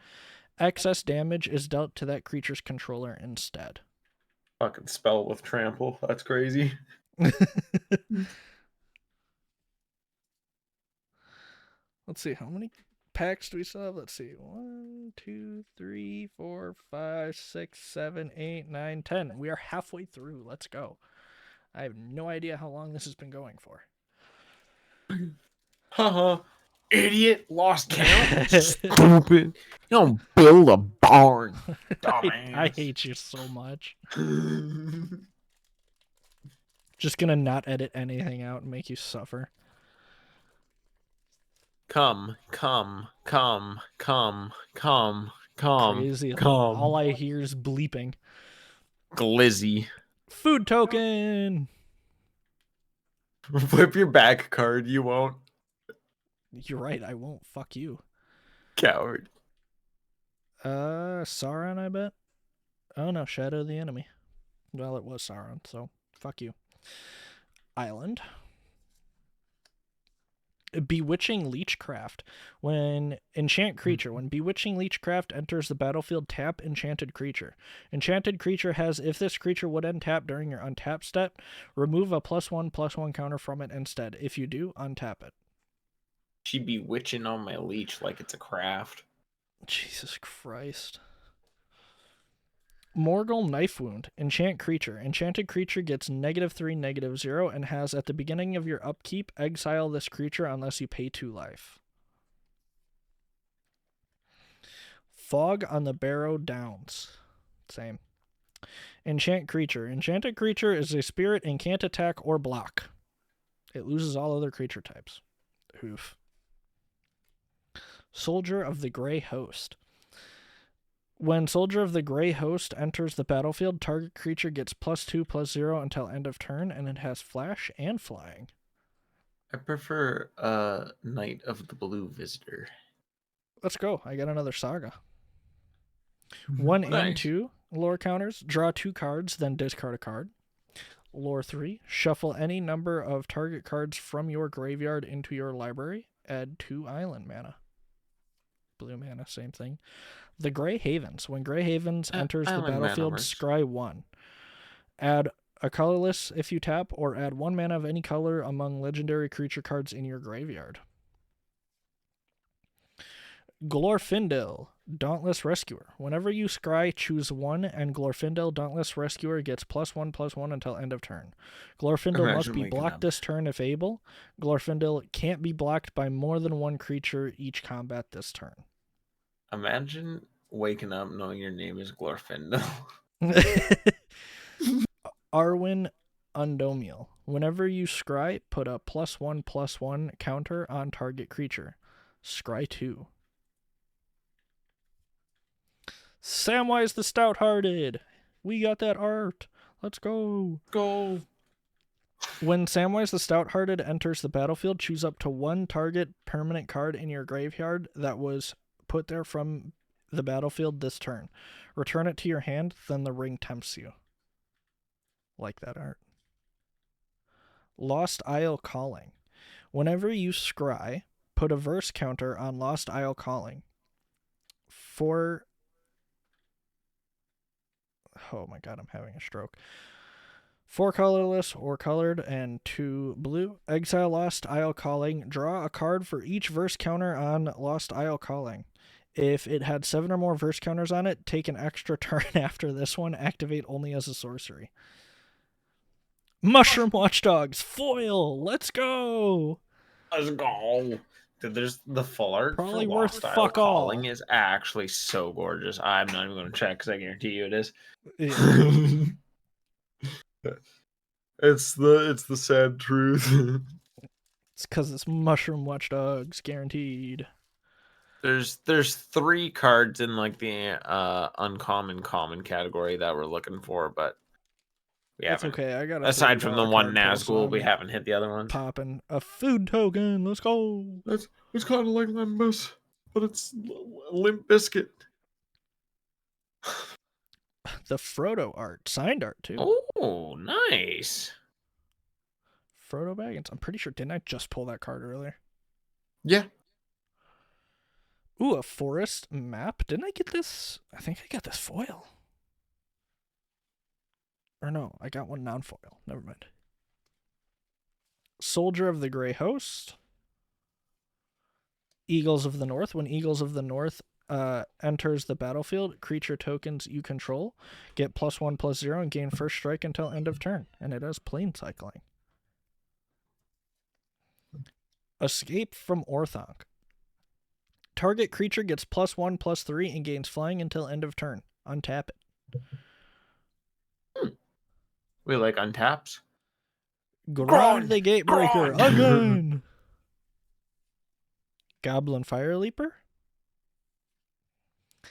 Speaker 2: Excess damage is dealt to that creature's controller instead.
Speaker 1: Fucking spell with trample. That's crazy.
Speaker 2: Let's see, how many packs do we still have? Let's see. 1, 2, 3, 4, 5, 6, 7, 8, 9, 10. We are halfway through. Let's go. I have no idea how long this has been going for.
Speaker 1: Haha. Idiot. Lost count. Stupid. You don't build a barn. Dumbass.
Speaker 2: I hate you so much. Just gonna not edit anything out and make you suffer.
Speaker 1: Come.
Speaker 2: Crazy. All I hear is bleeping.
Speaker 1: Glizzy.
Speaker 2: Food token.
Speaker 1: Flip your back card. You won't.
Speaker 2: You're right. I won't. Fuck you.
Speaker 1: Coward.
Speaker 2: Sauron, I bet. Oh no, Shadow of the Enemy. Well, it was Sauron, so fuck you. Island. Bewitching Leechcraft. When enchant creature. When Bewitching Leechcraft enters the battlefield, tap enchanted creature. Enchanted creature has, if this creature would untap during your untap step, remove a +1/+1 counter from it instead. If you do, untap it.
Speaker 1: She bewitching on my leech like it's a craft.
Speaker 2: Jesus Christ. Morgul Knife Wound. Enchant creature. Enchanted creature gets -3, -0, and has at the beginning of your upkeep, exile this creature unless you pay 2 life. Fog on the Barrow Downs. Same. Enchant creature. Enchanted creature is a spirit and can't attack or block. It loses all other creature types. Oof. Soldier of the Grey Host. When Soldier of the Grey Host enters the battlefield, target creature gets +2/+0 until end of turn, and it has flash and flying.
Speaker 1: I prefer Knight of the Blue Visitor.
Speaker 2: Let's go. I got another saga. 1 and 2 lore counters. Draw 2 cards, then discard a card. Lore 3. Shuffle any number of target cards from your graveyard into your library. Add 2 island mana. Blue mana, same thing. The Grey Havens. When Grey Havens enters the battlefield, scry 1. Add a colorless if you tap, or add 1 mana of any color among legendary creature cards in your graveyard. Glorfindel, Dauntless Rescuer. Whenever you scry, choose 1, and Glorfindel, Dauntless Rescuer, gets +1/+1 until end of turn. Glorfindel must be blocked this turn if able. Glorfindel can't be blocked by more than 1 creature each combat this turn.
Speaker 1: Imagine waking up knowing your name is Glorfindel.
Speaker 2: Arwen Undomiel. Whenever you scry, put a +1/+1 counter on target creature. Scry 2. Samwise the Stout-Hearted. We got that art. Let's go.
Speaker 1: Go.
Speaker 2: When Samwise the Stout-Hearted enters the battlefield, choose up to 1 target permanent card in your graveyard that was put there from the battlefield this turn. Return it to your hand, then the ring tempts you. Like that art. Lost Isle Calling. Whenever you scry, put a verse counter on Lost Isle Calling. Oh my god, I'm having a stroke. 4 colorless or colored and 2 blue. Exile Lost Isle Calling. Draw a card for each verse counter on Lost Isle Calling. If it had 7 or more verse counters on it, take an extra turn after this one. Activate only as a sorcery. Mushroom Watchdogs. Foil. Let's go.
Speaker 1: Let's go. Dude, there's the full art.
Speaker 2: Probably
Speaker 1: for
Speaker 2: worth
Speaker 1: Lost Isle
Speaker 2: fuck all.
Speaker 1: Calling is actually so gorgeous. I'm not even going to check because I guarantee you it is.
Speaker 2: Yeah.
Speaker 1: It's the sad truth.
Speaker 2: It's because it's Mushroom Watchdogs, guaranteed.
Speaker 1: There's 3 cards in like the uncommon common category that we're looking for, but we
Speaker 2: It's
Speaker 1: haven't.
Speaker 2: okay. I got
Speaker 1: Aside from the one
Speaker 2: card pull,
Speaker 1: Nazgul, we haven't hit the other ones.
Speaker 2: Popping a food token. Let's go.
Speaker 1: It's kind of like Limbus, but it's Limp Biscuit.
Speaker 2: The Frodo art, signed art too.
Speaker 1: Oh, nice.
Speaker 2: Frodo Baggins. I'm pretty sure, didn't I just pull that card earlier?
Speaker 1: Yeah.
Speaker 2: Ooh, a forest map. Didn't I get this? I think I got this foil. Or no, I got one non-foil. Never mind. Soldier of the Grey Host. Eagles of the North. When Eagles of the North enters the battlefield, creature tokens you control get +1/+0 and gain first strike until end of turn. And it has plane cycling. Escape from Orthonk. Target creature gets +1/+3 and gains flying until end of turn. Untap it.
Speaker 1: We like untaps.
Speaker 2: Grond the Gatebreaker again. Goblin Fire Leaper.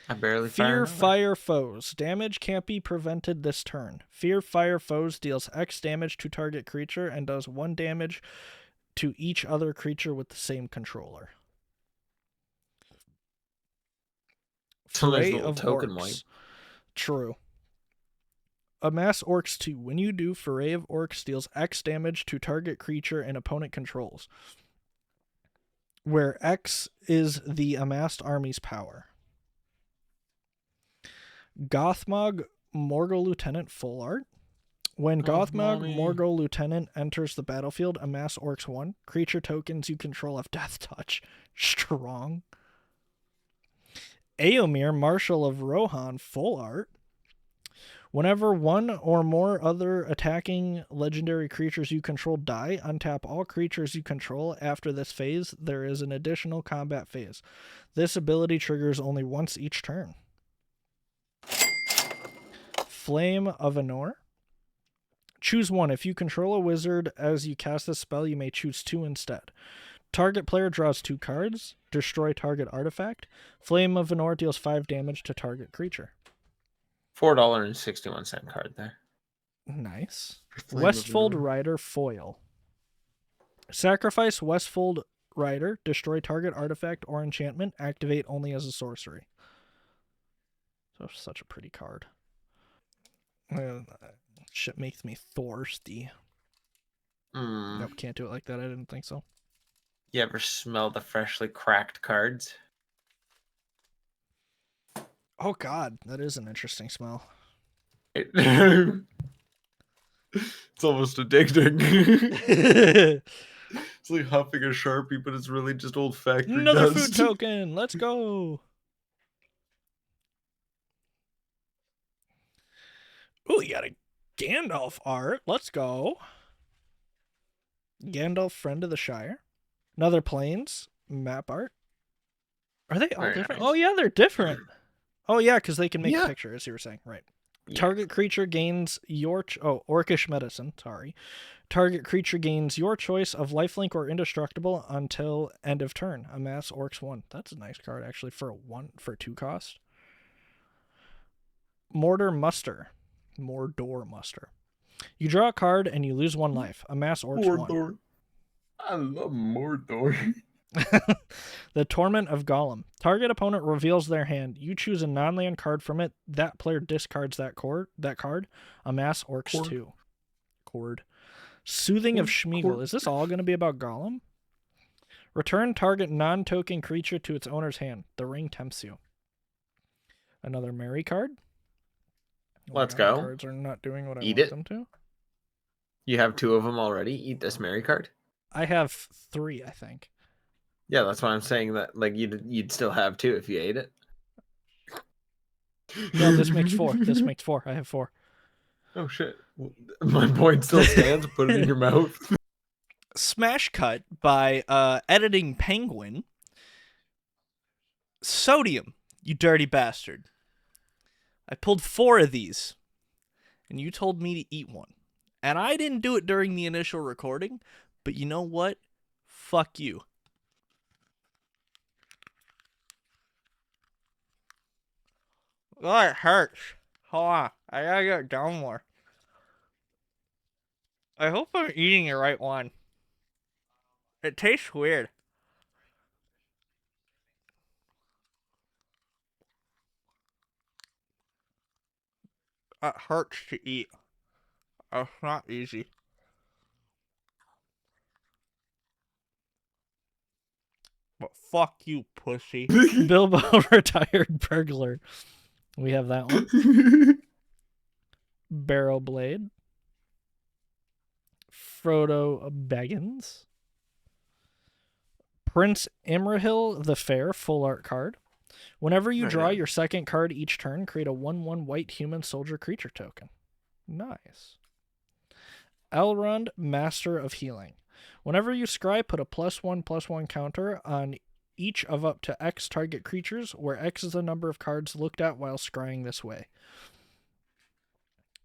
Speaker 1: I barely
Speaker 2: Fear Fire Foes. Damage can't be prevented this turn. Fear Fire Foes deals X damage to target creature and does 1 damage to each other creature with the same controller. Foray of
Speaker 1: token
Speaker 2: Orcs.
Speaker 1: wipe.
Speaker 2: True. Amass Orcs 2. When you do, Foray of Orcs deals X damage to target creature and opponent controls, where X is the amassed army's power. Gothmog Morgul Lieutenant full art. When Gothmog Morgul Lieutenant enters the battlefield, amass Orcs 1. Creature tokens you control have Death Touch. Strong. Eomir Marshal of Rohan full art. Whenever one or more other attacking legendary creatures you control die, untap all creatures you control. After this phase, there is an additional combat phase. This ability triggers only once each turn. Flame of Anor. Choose one. If you control a wizard as you cast this spell, you may choose 2 instead. Target player draws 2 cards. Destroy target artifact. Flame of Anor deals 5 damage to target creature.
Speaker 1: $4.61 card there.
Speaker 2: Nice. Westfold Rider foil. Sacrifice Westfold Rider. Destroy target artifact or enchantment. Activate only as a sorcery. So such a pretty card. Shit makes me thirsty. Nope, can't do it like that. I didn't think so.
Speaker 1: You ever smell the freshly cracked cards?
Speaker 2: Oh god, that is an interesting smell.
Speaker 1: It's almost addicting. It's like huffing a Sharpie, but it's really just old factory
Speaker 2: Another
Speaker 1: dust.
Speaker 2: food token. Let's go. Oh, you got a Gandalf art. Let's go. Gandalf, Friend of the Shire. Another Plains map art. Are they all
Speaker 1: Very
Speaker 2: different?
Speaker 1: nice.
Speaker 2: Oh, yeah, they're different. Oh, yeah, because they can make
Speaker 1: Yeah.
Speaker 2: a picture, as you were saying. Right.
Speaker 1: Yeah.
Speaker 2: Target creature gains your... Orcish Medicine. Sorry. Target creature gains your choice of lifelink or indestructible until end of turn. Amass Orcs 1. That's a nice card, actually, for 2 cost. Mordor Muster. You draw a card and you lose 1 life. Amass Orcs 1.
Speaker 1: Mordor. I love Mordor.
Speaker 2: The Torment of Gollum. Target opponent reveals their hand. You choose a non-land card from it. That player discards that card. Amass Orcs 2. Soothing of Schmeagol. Is this all going to be about Gollum? Return target non-token creature to its owner's hand. The ring tempts you. Another Mary card.
Speaker 1: Let's
Speaker 2: My
Speaker 1: go.
Speaker 2: cards are not doing what I
Speaker 1: Eat
Speaker 2: want
Speaker 1: it.
Speaker 2: them to.
Speaker 1: You have 2 of them already. Eat this Mary card.
Speaker 2: I have 3, I think.
Speaker 1: Yeah, that's why I'm saying that. Like you'd still have 2 if you ate it.
Speaker 2: No, this makes 4. This makes 4. I have 4.
Speaker 1: Oh shit! My point still stands. Put it in your mouth.
Speaker 2: Smash cut by Editing Penguin. Sodium, you dirty bastard. I pulled 4 of these, and you told me to eat one. And I didn't do it during the initial recording, but you know what? Fuck you. Oh, it hurts. Hold on. I gotta get down more. I hope I'm eating the right one. It tastes weird. It hurts to eat. It's not easy. But fuck you, pussy. Bilbo, Retired Burglar. We have that one. Barrow Blade. Frodo Baggins. Prince Imrahil the Fair, full art card. Whenever you draw your second card each turn, create a 1/1 white human soldier creature token. Nice. Elrond, Master of Healing. Whenever you scry, put a +1/+1 counter on each of up to X target creatures, where X is the number of cards looked at while scrying this way.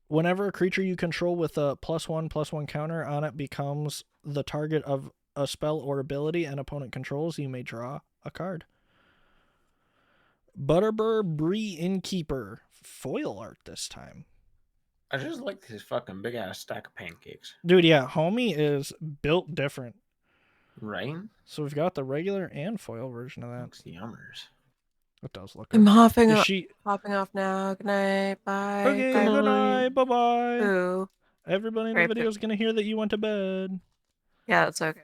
Speaker 2: Whenever a creature you control with a +1/+1 counter on it becomes the target of a spell or ability an opponent controls, you may draw a card. Butterbur Bree Innkeeper. Foil art this time.
Speaker 1: I just like his fucking big ass stack of pancakes.
Speaker 2: Dude, yeah, homie is built different.
Speaker 1: Right?
Speaker 2: So we've got the regular and foil version of that.
Speaker 1: Looks yummers.
Speaker 2: It does look
Speaker 4: I'm
Speaker 2: good.
Speaker 4: hopping
Speaker 2: Is
Speaker 4: off.
Speaker 2: she...
Speaker 4: Hopping off now. Good night. Bye.
Speaker 2: Okay,
Speaker 4: Bye.
Speaker 2: good night. Bye-bye.
Speaker 4: Ooh.
Speaker 2: Everybody in the
Speaker 4: Right,
Speaker 2: video is going to hear that you went to bed.
Speaker 4: Yeah, that's okay.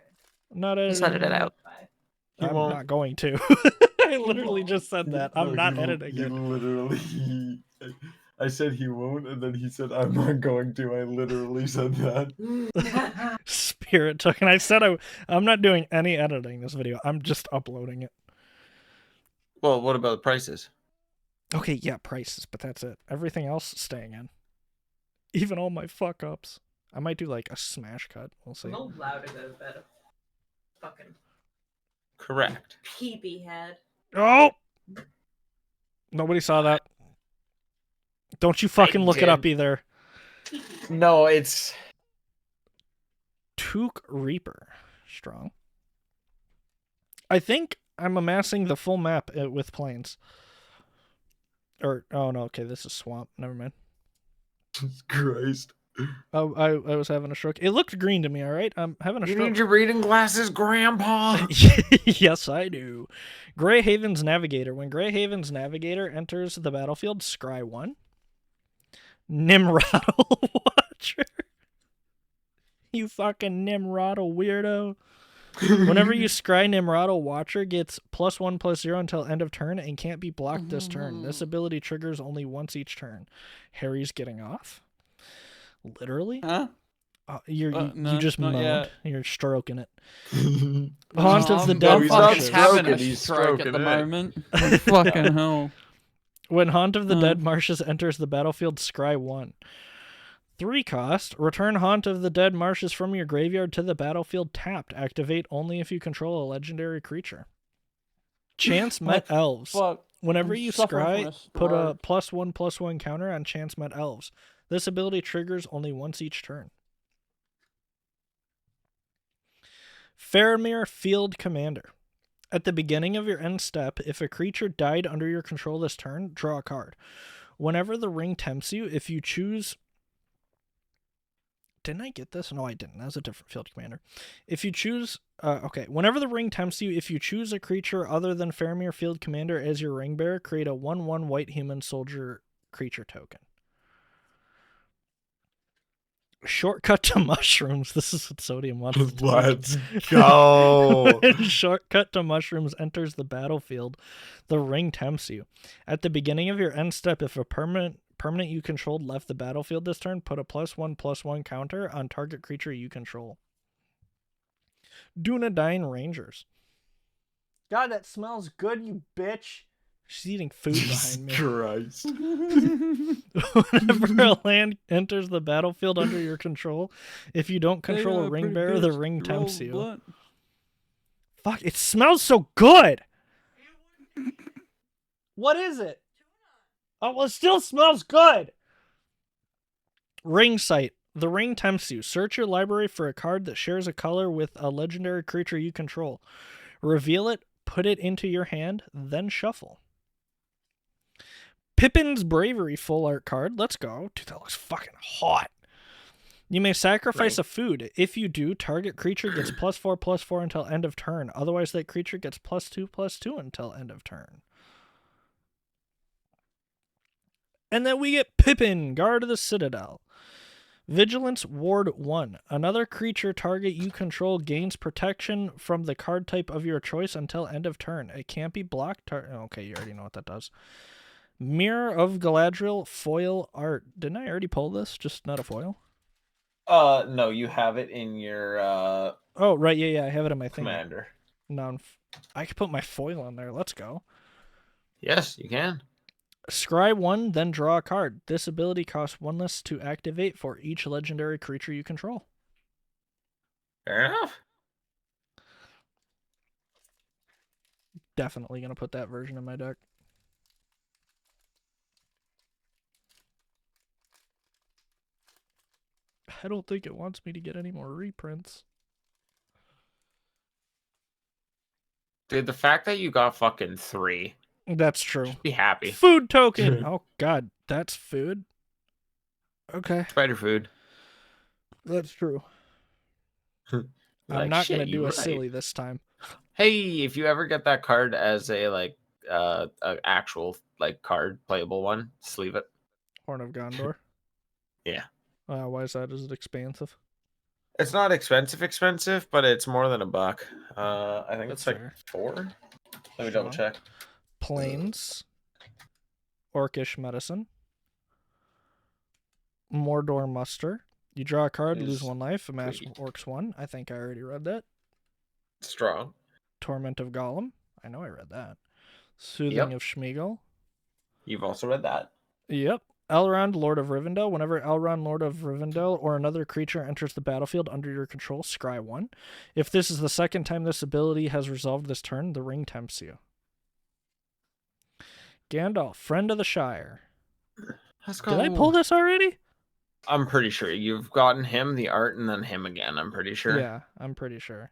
Speaker 2: Not
Speaker 4: Just
Speaker 2: editing
Speaker 4: edit it out. Bye.
Speaker 1: He
Speaker 2: I'm
Speaker 1: won't.
Speaker 2: not going to. I literally just said that. I'm not editing it.
Speaker 1: Literally. I said he won't, and then he said I'm not going to. I literally said that.
Speaker 2: Spirit token. I said I'm not doing any editing this video. I'm just uploading it.
Speaker 1: Well, what about the prices?
Speaker 2: Okay, yeah, prices, but that's it. Everything else staying in. Even all my fuck ups. I might do like a smash cut. We'll see.
Speaker 4: I'm allowed to go to bed. Fucking
Speaker 1: Correct.
Speaker 4: peepee head.
Speaker 2: Oh! Nobody saw that. Don't you fucking look it up
Speaker 1: did.
Speaker 2: either.
Speaker 1: No, it's
Speaker 2: Took Reaper. Strong. I think I'm amassing the full map with plains. Or, oh no, okay, this is swamp. Never mind.
Speaker 1: Christ.
Speaker 2: Oh, I was having a stroke. It looked green to me, alright? I'm having a
Speaker 1: You
Speaker 2: stroke.
Speaker 1: need your reading glasses, Grandpa.
Speaker 2: Yes, I do. Greyhaven's Navigator. When Greyhaven's Navigator enters the battlefield, scry 1. Nimrodal Watcher. You fucking Nimrodal weirdo. Whenever you scry Nimrodal, Watcher gets +1/+0 until end of turn and can't be blocked this turn. This ability triggers only once each turn. Harry's getting off. Literally?
Speaker 3: Huh?
Speaker 2: You
Speaker 3: No,
Speaker 2: just
Speaker 3: not
Speaker 2: moaned.
Speaker 3: yet.
Speaker 2: You're stroking it.
Speaker 3: No,
Speaker 2: Haunt of the
Speaker 3: I'm
Speaker 2: Dead
Speaker 1: he's not
Speaker 3: fucking
Speaker 2: Marshes.
Speaker 3: having
Speaker 1: stroking,
Speaker 3: a
Speaker 1: he's
Speaker 3: stroke at the
Speaker 1: stroking it.
Speaker 3: moment. Fucking hell.
Speaker 2: When Haunt of the Dead Marshes enters the battlefield, scry 1. 3 cost. Return Haunt of the Dead Marshes from your graveyard to the battlefield tapped. Activate only if you control a legendary creature. Chance Met Elves.
Speaker 3: Fuck.
Speaker 2: Whenever
Speaker 3: I'm
Speaker 2: you
Speaker 3: suffering from
Speaker 2: scry,
Speaker 3: a
Speaker 2: put a
Speaker 3: stroke.
Speaker 2: +1/+1 counter on Chance Met Elves. This ability triggers only once each turn. Faramir Field Commander. At the beginning of your end step, if a creature died under your control this turn, draw a card. Whenever the ring tempts you, if you choose... Didn't I get this? No, I didn't. That was a different field commander. If you choose... okay. Whenever the ring tempts you, if you choose a creature other than Faramir Field Commander as your ring bearer, create a 1/1 white human soldier creature token. Shortcut to mushrooms. This is what Sodium wants to do.
Speaker 1: Let's go.
Speaker 2: When Shortcut to mushrooms enters the battlefield, the ring tempts you. At the beginning of your end step, if a permanent you controlled left the battlefield this turn, put a +1/+1 counter on target creature you control. Dunedain Rangers. God, that smells good, you bitch. She's eating food behind me.
Speaker 1: Christ.
Speaker 2: Whenever a land enters the battlefield under your control, if you don't control a ring bearer, the ring tempts you. Fuck, it smells so good! What is it? Oh, well, it still smells good! Ring Sight. The ring tempts you. Search your library for a card that shares a color with a legendary creature you control. Reveal it, put it into your hand, then shuffle. Pippin's Bravery full art card. Let's go. Dude, that looks fucking hot. You may sacrifice a food. If you do, target creature gets +4/+4 until end of turn. Otherwise, that creature gets +2/+2 until end of turn. And then we get Pippin, Guard of the Citadel. Vigilance Ward 1. Another creature target you control gains protection from the card type of your choice until end of turn. It can't be blocked. Okay, you already know what that does. Mirror of Galadriel foil art. Didn't I already pull this? Just not a foil?
Speaker 1: No, you have it in your
Speaker 2: Oh, right, yeah, I have it in my thing.
Speaker 1: commander.
Speaker 2: No, I could put my foil in there. Let's go.
Speaker 1: Yes, you can.
Speaker 2: Scry 1, then draw a card. This ability costs 1 less to activate for each legendary creature you control.
Speaker 1: Fair enough.
Speaker 2: Definitely going to put that version in my deck. I don't think it wants me to get any more reprints.
Speaker 1: Dude, the fact that you got fucking 3.
Speaker 2: That's true.
Speaker 1: Be happy.
Speaker 2: Food token! Oh, God. That's food? Okay.
Speaker 1: Spider food.
Speaker 2: That's true. I'm
Speaker 1: Like,
Speaker 2: not
Speaker 1: shit,
Speaker 2: going to do
Speaker 1: you
Speaker 2: a
Speaker 1: right.
Speaker 2: silly this time.
Speaker 1: Hey, if you ever get that card as a actual card playable one, sleeve it.
Speaker 2: Horn of Gondor.
Speaker 1: Yeah.
Speaker 2: Why is that? Is it expansive?
Speaker 1: It's not expensive, but it's more than $1. I think
Speaker 2: That's
Speaker 1: it's
Speaker 2: fair.
Speaker 1: 4. Let me double check.
Speaker 2: Plains. Orcish Medicine. Mordor Muster. You draw a card, lose 1 life, amass Orcs 1. I think I already read that.
Speaker 1: Strong.
Speaker 2: Torment of Gollum. I know I read that. Soothing of Schmeagol.
Speaker 1: You've also read that.
Speaker 2: Yep. Elrond, Lord of Rivendell. Whenever Elrond, Lord of Rivendell, or another creature enters the battlefield under your control, scry 1. If this is the second time this ability has resolved this turn, the ring tempts you. Gandalf, Friend of the Shire.
Speaker 1: Let's go.
Speaker 2: Did I pull this already?
Speaker 1: I'm pretty sure you've gotten him, the art, and then him again. I'm pretty sure.
Speaker 2: Yeah, I'm pretty sure.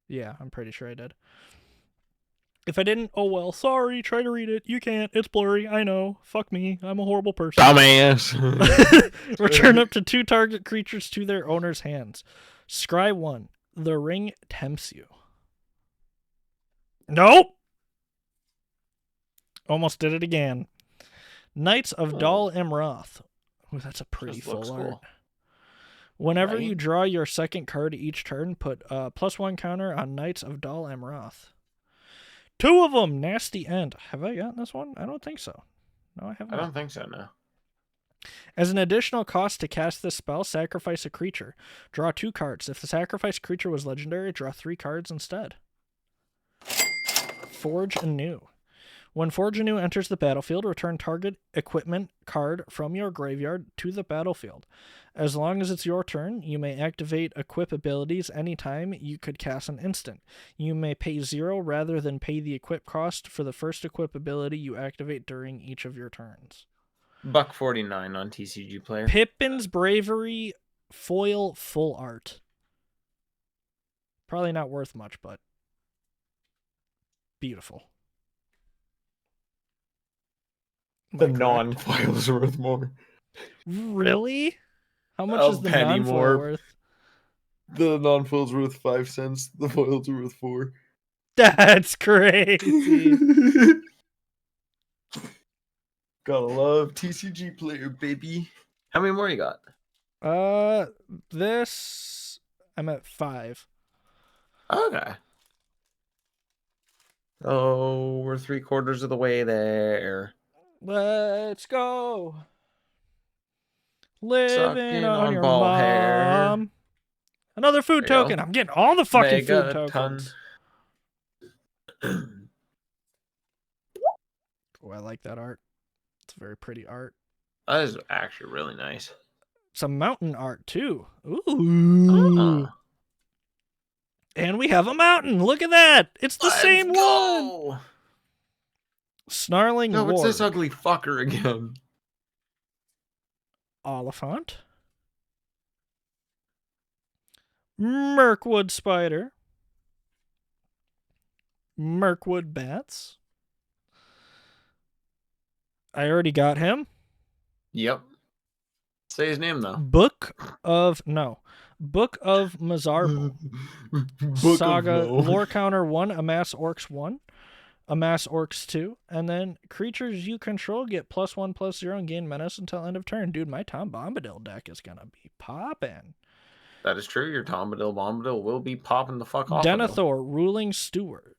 Speaker 2: Yeah, I'm pretty sure I did. If I didn't, oh well, sorry, try to read it. You can't. It's blurry. I know. Fuck me. I'm a horrible person.
Speaker 1: Dumbass.
Speaker 2: Return up to 2 target creatures to their owner's hands. Scry 1. The ring tempts you. Nope. Almost did it again. Knights of Dal Imroth. Ooh, that's a pretty full art.
Speaker 1: Cool.
Speaker 2: Whenever
Speaker 1: Right?
Speaker 2: you draw your second card each turn, put +1 counter on Knights of Dal Imroth. 2 of them! Nasty End. Have I gotten this one? I don't think so. No, I have not.
Speaker 1: I don't think so, no.
Speaker 2: As an additional cost to cast this spell, sacrifice a creature. Draw 2 cards. If the sacrificed creature was legendary, draw 3 cards instead. Forge Anew. When Forge Anew enters the battlefield, return target equipment card from your graveyard to the battlefield. As long as it's your turn, you may activate equip abilities anytime you could cast an instant. You may pay 0 rather than pay the equip cost for the first equip ability you activate during each of your turns.
Speaker 1: $1.49 on TCG Player.
Speaker 2: Pippin's Bravery foil full art. Probably not worth much, but beautiful. Am I
Speaker 1: The
Speaker 2: correct?
Speaker 1: non-foil's worth more.
Speaker 2: Really? How much
Speaker 1: A
Speaker 2: is the
Speaker 1: penny
Speaker 2: non-foil
Speaker 1: more.
Speaker 2: worth?
Speaker 1: The non-foil's worth 5 cents. The foil's worth 4.
Speaker 2: That's crazy.
Speaker 1: Gotta love TCG Player, baby. How many more you got?
Speaker 2: This I'm at 5.
Speaker 1: Okay. Oh, we're 3/4 of the way there.
Speaker 2: Let's go. Living
Speaker 1: Sucking
Speaker 2: on
Speaker 1: on
Speaker 2: your
Speaker 1: ball
Speaker 2: mom.
Speaker 1: hair.
Speaker 2: Another food
Speaker 1: There you
Speaker 2: token.
Speaker 1: go.
Speaker 2: I'm getting all the fucking food
Speaker 1: Megaton.
Speaker 2: tokens. Oh, I like that art. It's a very pretty art.
Speaker 1: That is actually really nice.
Speaker 2: Some mountain art too. Ooh. And we have a mountain. Look at that. It's the same one. Snarling
Speaker 1: No, it's this
Speaker 2: Warg.
Speaker 1: ugly fucker again.
Speaker 2: Oliphant. Mirkwood Spider. Mirkwood Bats. I already got him.
Speaker 1: Yep. Say his name though.
Speaker 2: Book of Mazarbul.
Speaker 1: Book
Speaker 2: Saga
Speaker 1: of no.
Speaker 2: lore counter 1, amass orcs 1, amass orcs 2, and then creatures you control get +1/+0 and gain menace until end of turn. Dude, my Tom Bombadil deck is gonna be popping.
Speaker 1: That is true. Your Tom Bombadil will be popping the fuck off. of them.
Speaker 2: Denethor, ruling steward.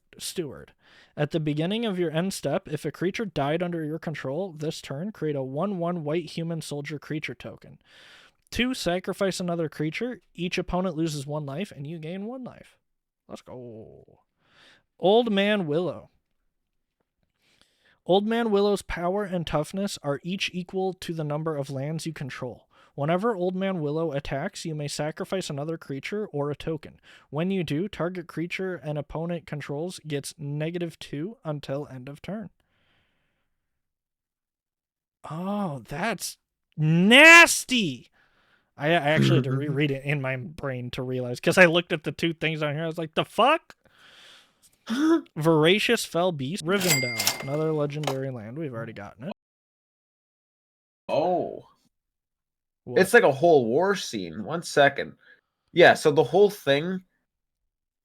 Speaker 2: At the beginning of your end step, if a creature died under your control this turn, create a 1/1 white human soldier creature token. 2, sacrifice another creature. Each opponent loses 1 life, and you gain 1 life. Let's go. Old Man Willow. Old Man Willow's power and toughness are each equal to the number of lands you control. Whenever Old Man Willow attacks, you may sacrifice another creature or a token. When you do, target creature an opponent controls gets -2 until end of turn. Oh, that's nasty. I actually had to reread it in my brain to realize, because I looked at the 2 things on here. I was like, the fuck? Voracious Fell Beast. Rivendell. Another legendary land. We've already gotten it.
Speaker 1: Oh.
Speaker 2: What?
Speaker 1: It's like a whole war scene. 1 second. Yeah, so the whole thing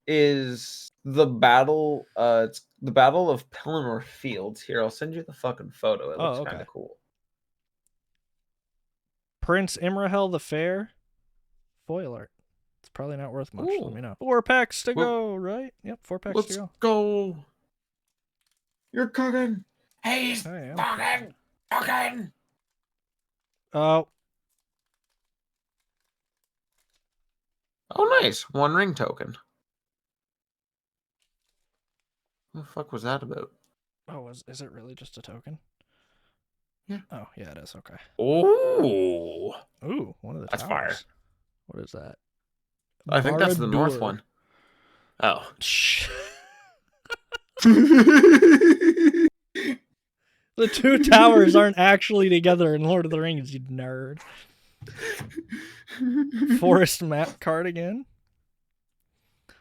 Speaker 1: is the battle. It's the Battle of Pelennor Fields. Here, I'll send you the fucking photo. It looks kind
Speaker 2: okay.
Speaker 1: of cool. Prince
Speaker 2: Imrahil the Fair. Foil art. It's probably not worth much.
Speaker 1: Ooh.
Speaker 2: Let me know. 4 packs to
Speaker 1: Well,
Speaker 2: go, right? Yep, 4 packs
Speaker 1: Let's
Speaker 2: to go.
Speaker 1: go. You're cooking. Hey, he's
Speaker 2: I am.
Speaker 1: cooking.
Speaker 2: Oh.
Speaker 1: Oh, nice. 1 ring token. What the fuck was that about?
Speaker 2: Oh, is it really just a token? Oh, yeah, it is. Okay.
Speaker 1: Oh,
Speaker 2: Ooh, one of the
Speaker 1: that's
Speaker 2: towers.
Speaker 1: fire.
Speaker 2: What is that?
Speaker 1: I think that's the north
Speaker 2: Barad-dûr.
Speaker 1: one. Oh.
Speaker 2: Shh. The two towers aren't actually together in Lord of the Rings, you nerd. Forest map card again.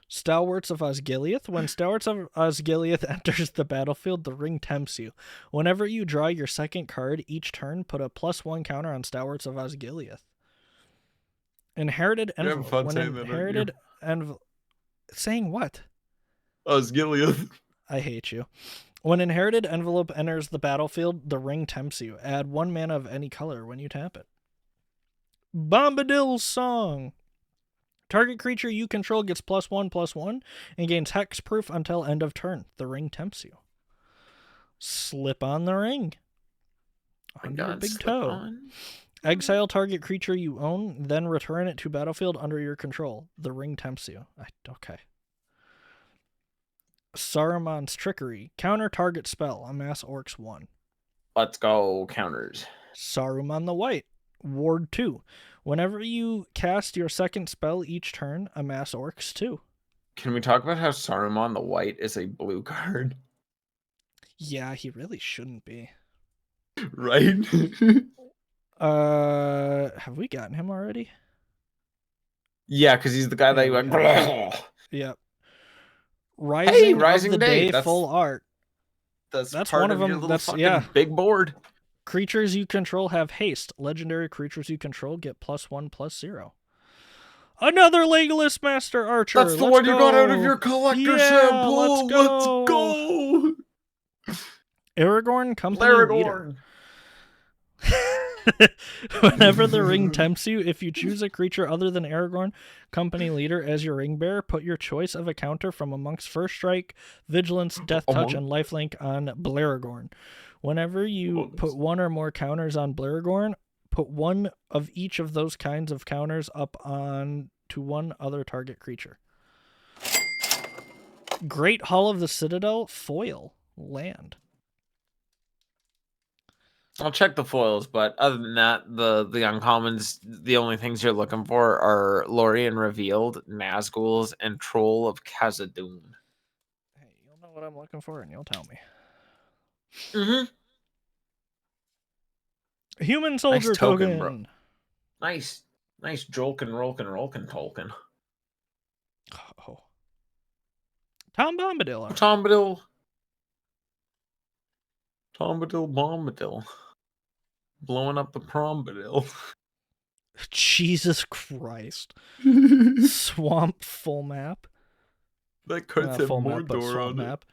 Speaker 2: Stalwarts of Osgiliath. When Stalwarts of Osgiliath enters the battlefield, the ring tempts you. Whenever you draw your second card each turn, put a +1 counter on Stalwarts of Osgiliath. Inherited
Speaker 1: You're having
Speaker 2: envelope.
Speaker 1: fun
Speaker 2: When
Speaker 1: saying that, aren't you?
Speaker 2: inherited envelope. Saying what?
Speaker 1: Osgiliath.
Speaker 2: I hate you. When inherited envelope enters the battlefield, the ring tempts you. Add 1 mana of any color when you tap it. Bombadil's Song. Target creature you control gets +1/+1 and gains hexproof until end of turn. The ring tempts you. Slip on the ring. Under your big toe.
Speaker 1: On.
Speaker 2: Exile target creature you own, then return it to battlefield under your control. The ring tempts you. Okay. Saruman's Trickery. Counter target spell. Amass Orcs 1.
Speaker 1: Let's go counters.
Speaker 2: Saruman the White. Ward 2. Whenever you cast your second spell each turn, amass Orcs 2.
Speaker 1: Can we talk about how Saruman the White is a blue card?
Speaker 2: Yeah, he really shouldn't be.
Speaker 1: Right?
Speaker 2: Have we gotten him already?
Speaker 1: Yeah, because he's the guy that you went.
Speaker 2: Yep. Rising
Speaker 1: Rising
Speaker 2: of the
Speaker 1: Day,
Speaker 2: Day full art.
Speaker 1: That's
Speaker 2: That's
Speaker 1: part
Speaker 2: one of
Speaker 1: your
Speaker 2: them.
Speaker 1: little
Speaker 2: That's
Speaker 1: fucking big board.
Speaker 2: Creatures you control have haste. Legendary creatures you control get +1/+0. Another Legolas Master Archer.
Speaker 1: That's the one you got out of your collector sample.
Speaker 2: Let's go. Aragorn Company Leader. Whenever the ring tempts you, if you choose a creature other than Aragorn, Company Leader, as your ring bearer, put your choice of a counter from amongst First Strike, Vigilance, Death Touch, and Lifelink on Blaragorn. Whenever you put 1 or more counters on Blaragorn, put 1 of each of those kinds of counters up on to 1 other target creature. Great Hall of the Citadel, foil, land.
Speaker 1: I'll check the foils, but other than that, the uncommons, the only things you're looking for are Lorien Revealed, Nazguls, and Troll of Khazad-dûm.
Speaker 2: Hey, you'll know what I'm looking for, and you'll tell me.
Speaker 1: Mm-hmm.
Speaker 2: Human Soldier
Speaker 1: Nice token,
Speaker 2: token.
Speaker 1: bro. Nice Jolkin, Rolkin, Tolkien.
Speaker 2: Oh. Tom Bombadil.
Speaker 1: Bombadil. Blowing up the Prombadil.
Speaker 2: Jesus Christ. Swamp full map.
Speaker 1: That card's have
Speaker 2: full
Speaker 1: more
Speaker 2: map, but
Speaker 1: door
Speaker 2: swamp
Speaker 1: on
Speaker 2: map.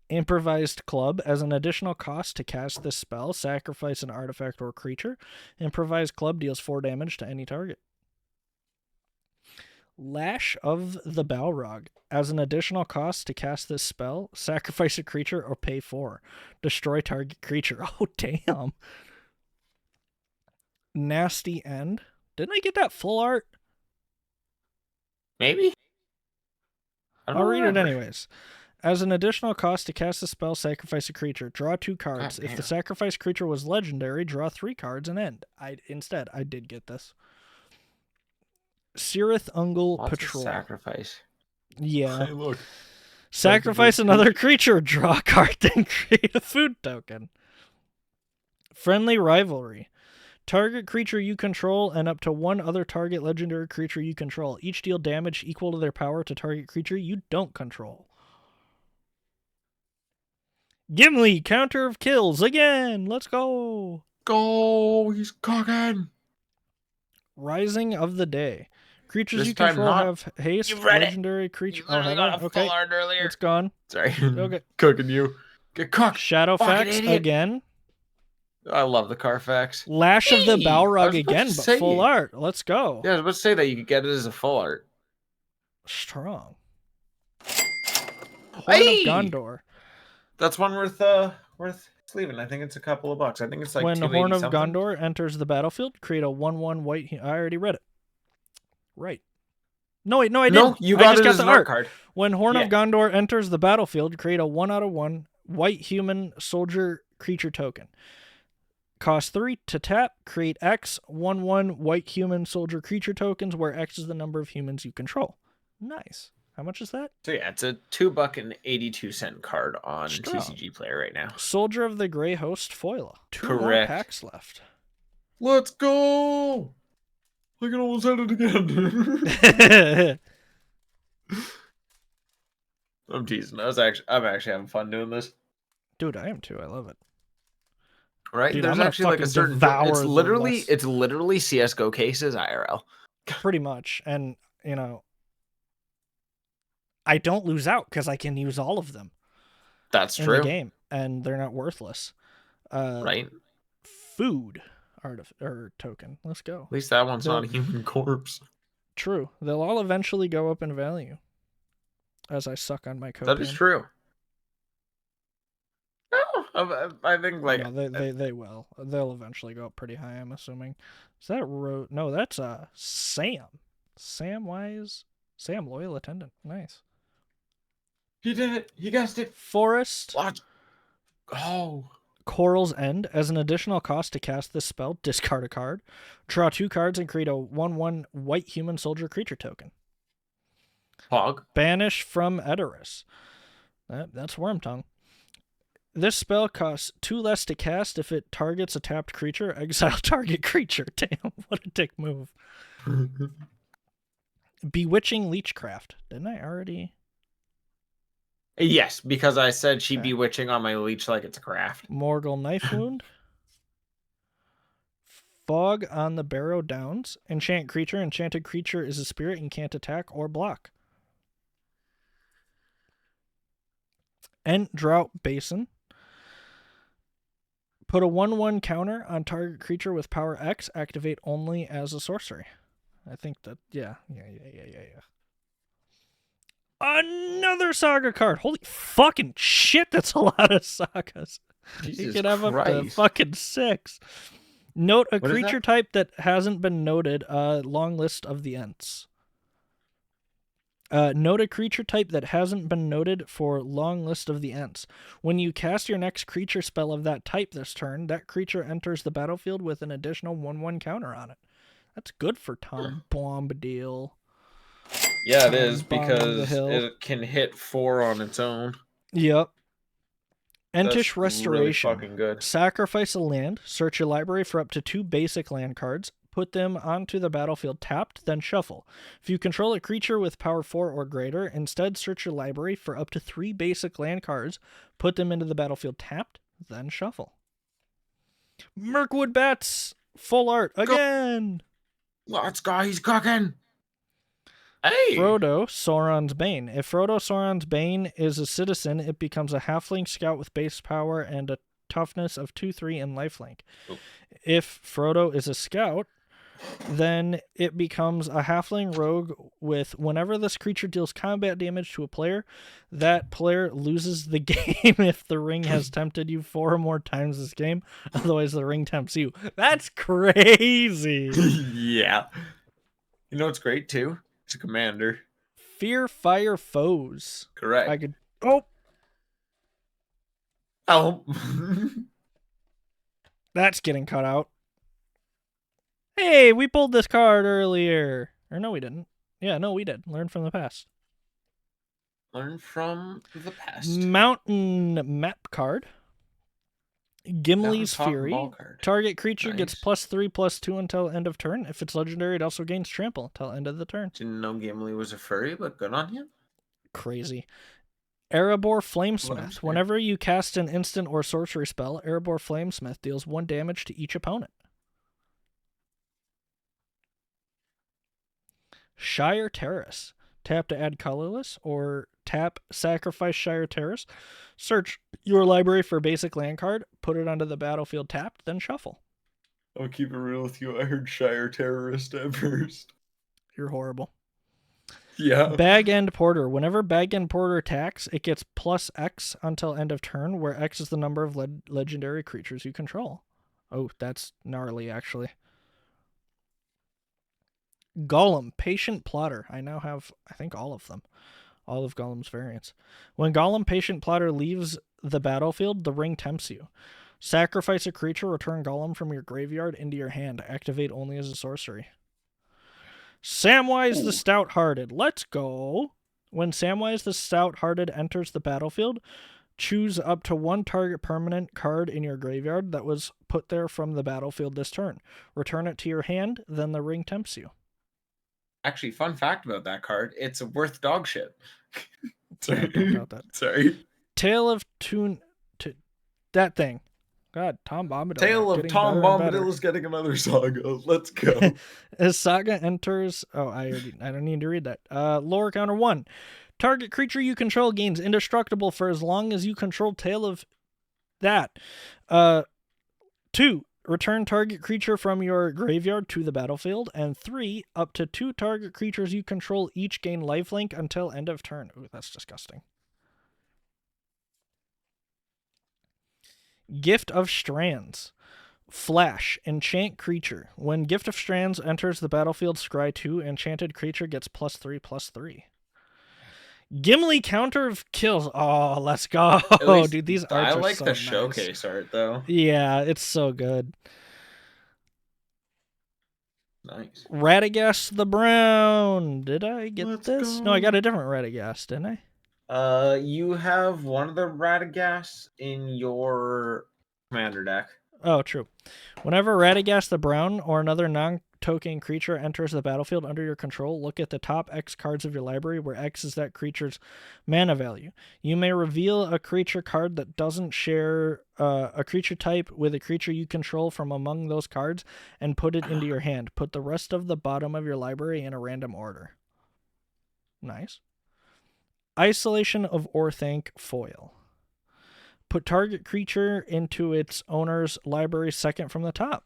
Speaker 2: Improvised Club. As an additional cost to cast this spell, sacrifice an artifact or creature. Improvised Club deals 4 damage to any target. Lash of the Balrog. As an additional cost to cast this spell, sacrifice a creature or pay 4. Destroy target creature. Oh, damn. Nasty End. Didn't I get that full art?
Speaker 1: Maybe?
Speaker 2: I'll read it anyways. As an additional cost to cast a spell, sacrifice a creature. Draw 2 cards. If the sacrificed creature was legendary, draw 3 cards and end. I did get this. Cirith Ungol Patrol.
Speaker 1: Sacrifice.
Speaker 2: Yeah.
Speaker 1: Hey, look.
Speaker 2: Sacrifice another creature. Draw a card, then create a food token. Friendly Rivalry. Target creature you control and up to 1 other target legendary creature you control. Each deal damage equal to their power to target creature you don't control. Gimli, counter of kills again. Let's go.
Speaker 1: Go. He's cooking.
Speaker 2: Rising of the Day. Creatures
Speaker 1: This
Speaker 2: you
Speaker 1: time
Speaker 2: control
Speaker 1: not.
Speaker 2: have haste.
Speaker 1: You read it.
Speaker 2: Legendary creature.
Speaker 1: You literally got a
Speaker 2: okay.
Speaker 1: full art earlier.
Speaker 2: It's gone.
Speaker 1: Sorry.
Speaker 2: Okay.
Speaker 1: Cooking you. Get cooked.
Speaker 2: Shadowfax again.
Speaker 1: I love the Carfax.
Speaker 2: Lash of the Balrog again, but
Speaker 1: say.
Speaker 2: full art. Let's go.
Speaker 1: Yeah, I was about to say that you could get it as a full art.
Speaker 2: Strong. Horn of Gondor.
Speaker 1: That's one worth sleeving. I think it's a couple of bucks. I think it's like
Speaker 2: when Horn of
Speaker 1: something.
Speaker 2: Gondor enters the battlefield, create a 1/1 white. I already read it. Right. No, wait, no, I didn't.
Speaker 1: No, you got it as an art card.
Speaker 2: When Horn of Gondor enters the battlefield, create a 1/1 white human soldier creature token. Cost 3 to tap, create X 1/1 white human soldier creature tokens where X is the number of humans you control. Nice. How much is that?
Speaker 1: So yeah, it's a $2.82 card on
Speaker 2: Strong.
Speaker 1: TCG Player right now.
Speaker 2: Soldier of the Grey Host Foil. 2 more
Speaker 1: Correct.
Speaker 2: packs left.
Speaker 1: Let's go! I can almost hit it again. I'm teasing. I'm actually having fun doing this.
Speaker 2: Dude, I am too. I love it.
Speaker 1: Right?
Speaker 2: Dude,
Speaker 1: There's
Speaker 2: I'm gonna
Speaker 1: actually like a
Speaker 2: fucking
Speaker 1: certain.
Speaker 2: devour
Speaker 1: It's
Speaker 2: the
Speaker 1: literally
Speaker 2: list.
Speaker 1: it's literally CS:GO cases IRL.
Speaker 2: Pretty much. And, you know, I don't lose out because I can use all of them
Speaker 1: That's
Speaker 2: in
Speaker 1: true.
Speaker 2: the game, and they're not worthless.
Speaker 1: Right?
Speaker 2: Food token. Let's go.
Speaker 1: At least that one's not a human corpse.
Speaker 2: True. They'll all eventually go up in value as I suck on my cocaine.
Speaker 1: That is true. No, I think like
Speaker 2: no, they will. They'll eventually go up pretty high. I'm assuming. Is that No, that's Sam. Sam Loyal Attendant. Nice.
Speaker 1: he did it. He guessed it.
Speaker 2: Forest.
Speaker 1: Watch. Oh.
Speaker 2: Coral's End. As an additional cost to cast this spell, discard a card, draw 2 cards, and create a 1/1 white human soldier creature token.
Speaker 1: Hog.
Speaker 2: Banish from Edoras. That's Wormtongue. This spell costs 2 less to cast if it targets a tapped creature. Exile target creature. Damn, what a dick move. Bewitching Leechcraft. Didn't I already?
Speaker 1: Yes, because I said she'd
Speaker 2: Okay.
Speaker 1: be witching on my leech like it's a craft.
Speaker 2: Morgul Knife Wound. Fog on the Barrow Downs. Enchant creature. Enchanted creature is a spirit and can't attack or block. Ent Drought Basin. Put a 1/1 counter on target creature with power X. Activate only as a sorcery. I think that, yeah. Another saga card. Holy fucking shit, that's a lot of sagas.
Speaker 1: Jesus
Speaker 2: You can have up to
Speaker 1: Christ.
Speaker 2: fucking 6. Note a
Speaker 1: What is
Speaker 2: creature
Speaker 1: that?
Speaker 2: type that hasn't been noted. Long list of the Ents. Note a creature type that hasn't been noted for long list of the Ents. When you cast your next creature spell of that type this turn, that creature enters the battlefield with an additional 1/1 counter on it. That's good for Tom Bombadil.
Speaker 1: Yeah, it is
Speaker 2: Bombing the
Speaker 1: because
Speaker 2: hill.
Speaker 1: it can hit 4 on its own.
Speaker 2: Yep. Entish
Speaker 1: That's
Speaker 2: Restoration.
Speaker 1: really fucking good.
Speaker 2: Sacrifice a land, search your library for up to 2 basic land cards, put them onto the battlefield tapped, then shuffle. If you control a creature with power 4 or greater, instead search your library for up to 3 basic land cards, put them into the battlefield tapped, then shuffle. Mirkwood Bats, full art again.
Speaker 1: Let's go, he's cooking. Hey.
Speaker 2: Frodo, Sauron's Bane. If Frodo, Sauron's Bane is a citizen, it becomes a halfling scout with base power and a toughness of 2/3 and lifelink.
Speaker 1: Oh.
Speaker 2: If Frodo is a scout, then it becomes a halfling rogue with whenever this creature deals combat damage to a player, that player loses the game if the ring has tempted you 4 or more times this game. Otherwise, the ring tempts you. That's crazy.
Speaker 1: Yeah. You know what's great too? It's a commander.
Speaker 2: Fear Fire Foes.
Speaker 1: Correct.
Speaker 2: I could. Oh,
Speaker 1: Oh.
Speaker 2: that's getting cut out. Hey, we pulled this card earlier. Or no, we didn't. Yeah, no, we did. Learn from the past.
Speaker 1: Learn from the past.
Speaker 2: Mountain Map card. Gimli's
Speaker 1: Talking
Speaker 2: Fury.
Speaker 1: ball card.
Speaker 2: Target creature gets
Speaker 1: Nice.
Speaker 2: +3/+2 until end of turn. If it's legendary, it also gains trample until end of the turn.
Speaker 1: Didn't know Gimli was a furry, but good on him.
Speaker 2: Crazy. Erebor
Speaker 1: Well,
Speaker 2: Flamesmith.
Speaker 1: fair.
Speaker 2: Whenever you cast an instant or sorcery spell, Erebor Flamesmith deals 1 damage to each opponent. Shire Terrace. Tap to add colorless, or tap Sacrifice Shire Terrace. Search your library for a basic land card, put it onto the battlefield tapped, then shuffle.
Speaker 1: I'll keep it real with you. I heard Shire Terrorist at first.
Speaker 2: You're horrible.
Speaker 1: Yeah.
Speaker 2: Bag End Porter. Whenever Bag End Porter attacks, it gets +X until end of turn, where X is the number of legendary creatures you control. Oh, that's gnarly, actually. Golem, Patient Plotter. I now have, I think, all of them. All of Golem's variants. When Golem, Patient Plotter leaves the battlefield, the ring tempts you. Sacrifice a creature, return Golem from your graveyard into your hand. Activate only as a sorcery. Samwise the Stout-Hearted. Let's go. When Samwise the Stout-Hearted enters the battlefield, choose up to one target permanent card in your graveyard that was put there from the battlefield this turn. Return it to your hand, then the ring tempts you.
Speaker 1: Actually, fun fact about that card, it's worth dog shit.
Speaker 2: Yeah, don't doubt that.
Speaker 1: Sorry.
Speaker 2: Tale of that thing. God, Tom Bombadil.
Speaker 1: Tale of Tom Bombadil is getting another saga. Let's go.
Speaker 2: As Saga enters... Oh, I don't need to read that. Lore counter 1. Target creature you control gains indestructible for as long as you control Tale of that. 2. Return target creature from your graveyard to the battlefield. And 3. Up to 2 target creatures you control each gain lifelink until end of turn. Ooh, that's disgusting. Gift of Strands. Flash. Enchant creature. When Gift of Strands enters the battlefield, scry 2. Enchanted creature gets +3/+3. Gimli counter of kills. Oh, let's go. Dude, these arts
Speaker 1: I
Speaker 2: are
Speaker 1: like
Speaker 2: so
Speaker 1: the
Speaker 2: nice.
Speaker 1: showcase art, though.
Speaker 2: Yeah, it's so good.
Speaker 1: Nice.
Speaker 2: Radagast the Brown. Did I get
Speaker 1: Let's
Speaker 2: this?
Speaker 1: go.
Speaker 2: No, I got a different Radagast, didn't I?
Speaker 1: You have one of the Radagast in your commander deck.
Speaker 2: Oh, true. Whenever Radagast the Brown or another non-token creature enters the battlefield under your control, look at the top X cards of your library, where X is that creature's mana value. You may reveal a creature card that doesn't share a creature type with a creature you control from among those cards and put it into your hand. Put the rest of the bottom of your library in a random order. Nice. Isolation of Orthanc foil. Put target creature into its owner's library second from the top.